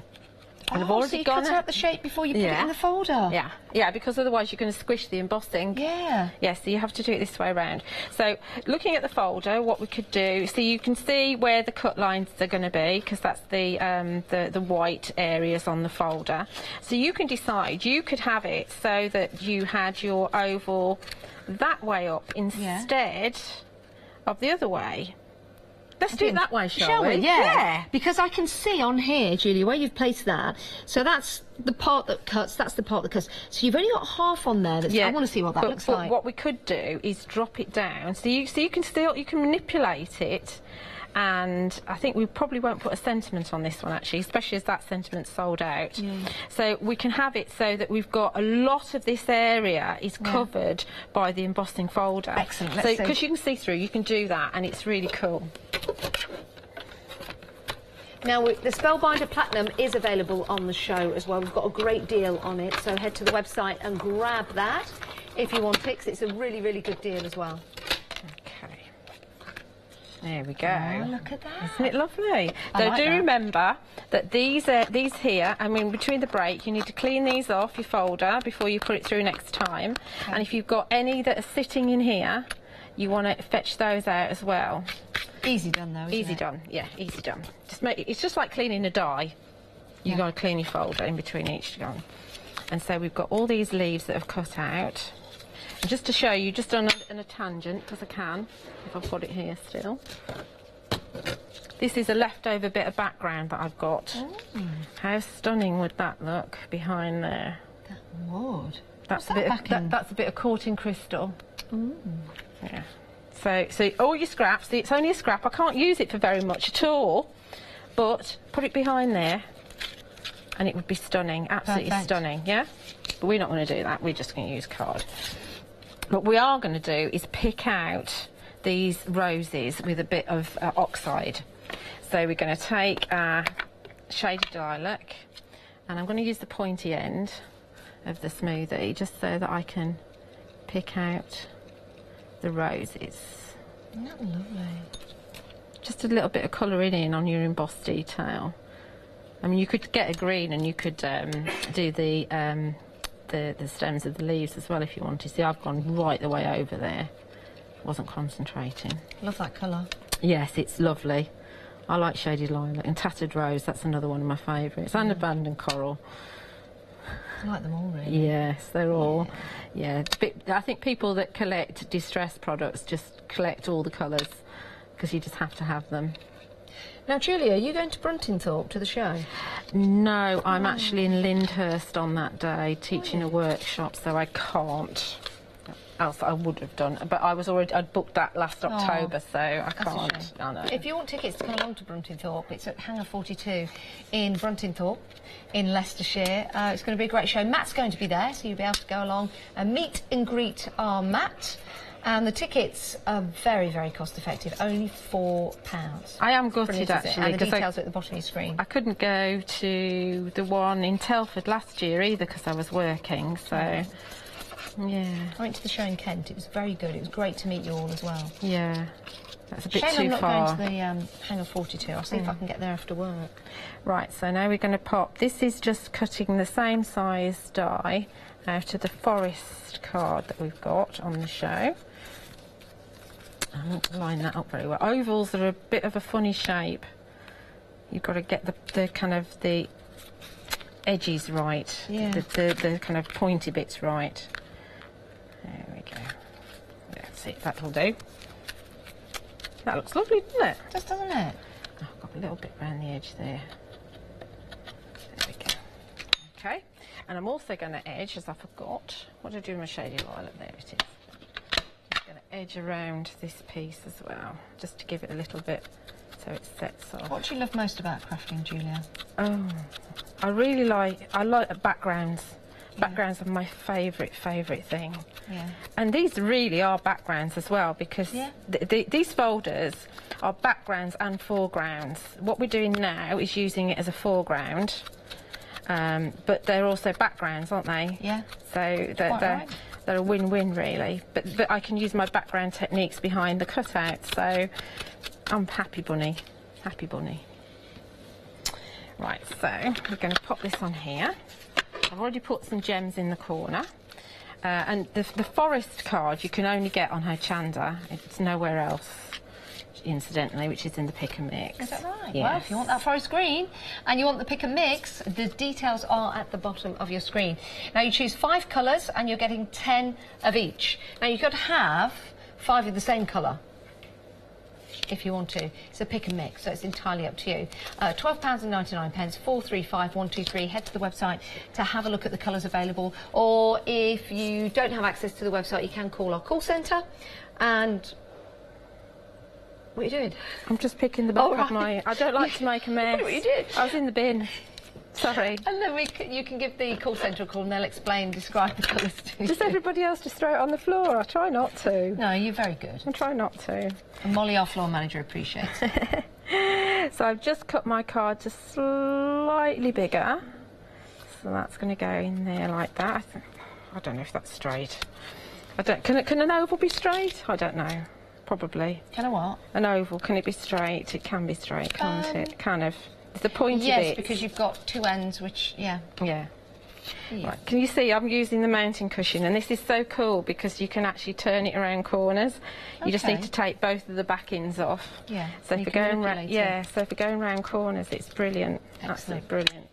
And I've already so you gone cut out the shape before you put it in the folder? Yeah, yeah, because otherwise you're going to squish the embossing. Yeah. Yeah, so you have to do it this way around. So looking at the folder, what we could do, so you can see where the cut lines are going to be, because that's the white areas on the folder. So you can decide, you could have it so that you had your oval that way up instead of the other way. Let's do it that way, shall we? Yeah. Because I can see on here, Julia, where you've placed that. So that's the part that cuts, that's the part that cuts. So you've only got half on there. That's, I want to see what that looks like. But what we could do is drop it down. So you can manipulate it. And I think we probably won't put a sentiment on this one, actually, especially as that sentiment's sold out. Yeah. So we can have it so that we've got a lot of this area is covered by the embossing folder. Excellent. So because you can see through, you can do that, and it's really cool. Now, the Spellbinder Platinum is available on the show as well. We've got a great deal on it, so head to the website and grab that if you want it, 'cause it's a really, really good deal as well. There we go. Oh, look at that. Isn't it lovely? So like do that. remember that these here, I mean, between the break, you need to clean these off your folder before you put it through next time. Okay. And if you've got any that are sitting in here, you want to fetch those out as well. Easy done, though, isn't Easy done, yeah, easy done. It's just like cleaning a die. You've got to clean your folder in between each one. And so we've got all these leaves that have cut out. And just to show you, just on a tangent, because I can, if I've got it here still. This is a leftover bit of background that I've got. Oh. How stunning would that look behind there? That would. That's a bit of courting crystal. Ooh. Yeah. So all your scraps, it's only a scrap, I can't use it for very much at all, but put it behind there and it would be stunning, absolutely stunning, yeah? But we're not going to do that, we're just going to use card. What we are going to do is pick out these roses with a bit of oxide. So we're going to take our shaded lilac, and I'm going to use the pointy end of the smoothie just so that I can pick out the roses. Isn't that lovely? Just a little bit of colouring in on your embossed detail. I mean, you could get a green and you could do the stems of the leaves as well if you wanted. See, I've gone right the way over there. Wasn't concentrating. Love that colour. Yes, it's lovely. I like shaded lilac and tattered rose. That's another one of my favourites. And abandoned coral. I like them all, really. Yes, they're all. Yeah, I think people that collect distressed products just collect all the colours because you just have to have them. Now, Julia, are you going to Bruntingthorpe to the show? No, I'm actually in Lyndhurst on that day teaching a workshop, so I can't. Else I would have done, but I'd booked that last October, so I can't. I know. If you want tickets to come along to Bruntingthorpe, it's at Hangar 42 in Bruntingthorpe, in Leicestershire. It's going to be a great show. Matt's going to be there, so you'll be able to go along and meet and greet our Matt. And the tickets are very, very cost effective, only £4. I am gutted, actually. And the details are at the bottom of your screen. I couldn't go to the one in Telford last year either because I was working, so... Yeah. I went to the show in Kent. It was very good. It was great to meet you all as well. Yeah. That's a bit Shame too I'm not far. going to the Hangar 42. I'll see if I can get there after work. Right, so now we're going to pop... This is just cutting the same size die out of the forest card that we've got on the show. I won't line that up very well. Ovals are a bit of a funny shape. You've got to get the kind of the edges right. Yeah. The kind of pointy bits right. There we go. That's it, that'll do. That looks lovely, doesn't it? Just doesn't it? Oh, I've got a little bit around the edge there. There we go. Okay, and I'm also going to edge, as I forgot. What did I do with my shaded lilac? There it is. I'm going to edge around this piece as well, just to give it a little bit so it sets off. What do you love most about crafting, Julia? Oh, I like backgrounds. Backgrounds are my favourite thing. Yeah. And these really are backgrounds as well, because these folders are backgrounds and foregrounds. What we're doing now is using it as a foreground, but they're also backgrounds, aren't they? Yeah. So they're a win-win, really. But I can use my background techniques behind the cutout, so I'm happy bunny. Happy bunny. Right, so we're going to pop this on here. I've already put some gems in the corner. And the forest card you can only get on Hochanda. It's nowhere else, incidentally, which is in the pick and mix. Is that right? Yes. Well, if you want that forest green and you want the pick and mix, the details are at the bottom of your screen. Now you choose 5 colours and you're getting 10 of each. Now you've got to have 5 of the same colour if you want to. It's a pick and mix, so it's entirely up to you. £12.99, 435123. Head to the website to have a look at the colours available, or if you don't have access to the website, you can call our call centre. And what are you doing? I'm just picking the back of my... I don't like to make a mess. What you did? I was in the bin. Sorry. And then you can give the call centre a call and they'll explain, describe the colours to you. Does everybody else just throw it on the floor? I try not to. No, you're very good. I try not to. And Molly, our floor manager, appreciates it. So I've just cut my card just slightly bigger. So that's going to go in there like that. I don't know if that's straight. Can an oval be straight? I don't know. Probably. Can a what? An oval, can it be straight? It can be straight, can't it? Kind of. It's the pointy bit. Yes, because you've got 2 ends, which, yeah. Yeah. Right, can you see I'm using the mounting cushion, and this is so cool because you can actually turn it around corners. You just need to take both of the backings off. Yeah. So if you're going round, so if you're going round corners, it's brilliant. Excellent. Absolutely brilliant.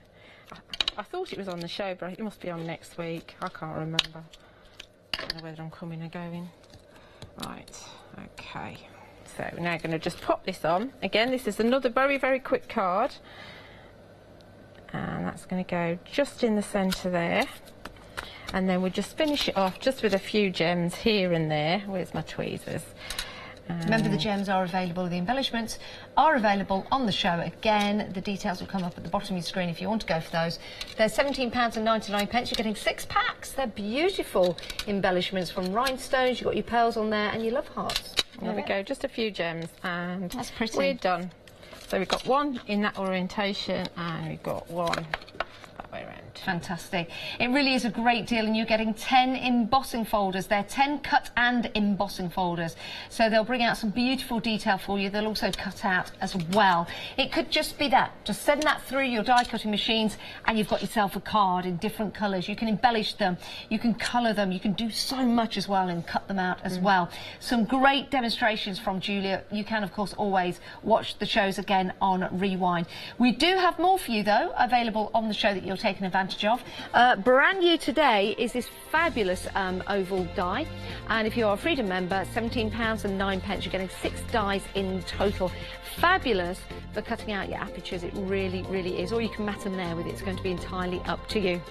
I thought it was on the show, but it must be on next week. I can't remember. I don't know whether I'm coming or going. Right. Okay. So we're now going to just pop this on. Again, this is another very, very quick card. And that's going to go just in the centre there. And then we'll just finish it off just with a few gems here and there. Where's my tweezers? Remember, the gems are available, the embellishments are available on the show. Again, the details will come up at the bottom of your screen if you want to go for those. They're £17.99. You're getting 6 packs. They're beautiful embellishments from rhinestones. You've got your pearls on there and your love hearts. There we go, just a few gems and that's pretty. We're done. So we've got one in that orientation and we've got one that way around. Fantastic. It really is a great deal, and you're getting 10 embossing folders. They're 10 cut and embossing folders. So they'll bring out some beautiful detail for you. They'll also cut out as well. It could just be that. Just send that through your die cutting machines and you've got yourself a card in different colours. You can embellish them, you can colour them, you can do so much as well and cut them out as well. Some great demonstrations from Julia. You can, of course, always watch the shows again on Rewind. We do have more for you, though, available on the show that you're taking advantage of. Brand new today is this fabulous oval die, and if you're a Freedom member, £17.09. You're getting 6 dies in total. Fabulous for cutting out your apertures. It really, really is. Or you can mat them there with it. It's going to be entirely up to you.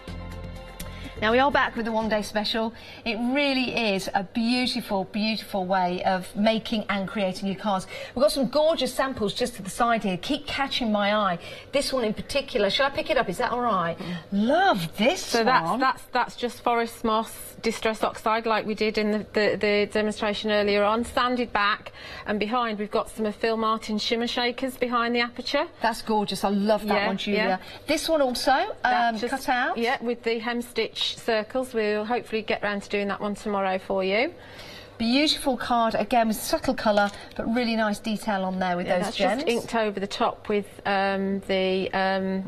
Now, we are back with the one-day special. It really is a beautiful, beautiful way of making and creating your cards. We've got some gorgeous samples just to the side here. Keep catching my eye. This one in particular. Shall I pick it up? Is that all right? Love this one. So that's just forest moss distress oxide, like we did in the demonstration earlier on. Sanded back, and behind we've got some of Phil Martin's shimmer shakers behind the aperture. That's gorgeous. I love that one, Julia. Yeah. This one also cut out. Yeah, with the hem stitch circles. We'll hopefully get round to doing that one tomorrow for you. Beautiful card, again with subtle colour, but really nice detail on there with those gems. Just inked over the top with the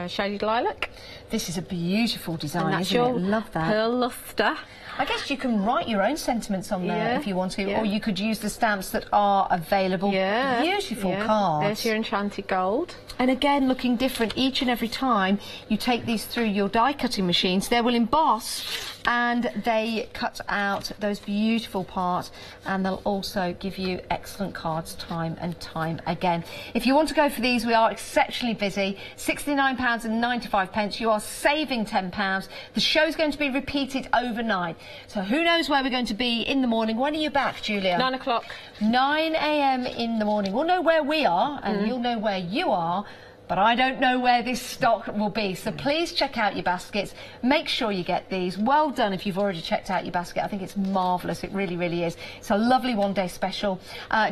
shaded lilac. This is a beautiful design, isn't it? Love that. Pearl luster. I guess you can write your own sentiments on there if you want to, or you could use the stamps that are available. Beautiful cards. There's your enchanted gold. And again, looking different each and every time you take these through your die cutting machines. They will emboss and they cut out those beautiful parts, and they'll also give you excellent cards time and time again. If you want to go for these, we are exceptionally busy. £69.95. You are saving £10. The show's going to be repeated overnight, so who knows where we're going to be in the morning. When are you back, Julia? 9 o'clock. 9 a.m. in the morning. We'll know where we are, and you'll know where you are, but I don't know where this stock will be. So please check out your baskets. Make sure you get these. Well done if you've already checked out your basket. I think it's marvellous. It really, really is. It's a lovely one-day special.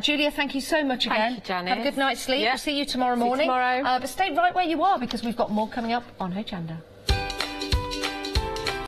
Julia, thank you so much again. Thank you, Janice. Have a good night's sleep. Yeah. We'll see you tomorrow See you morning. tomorrow. But stay right where you are, because we've got more coming up on Hochanda.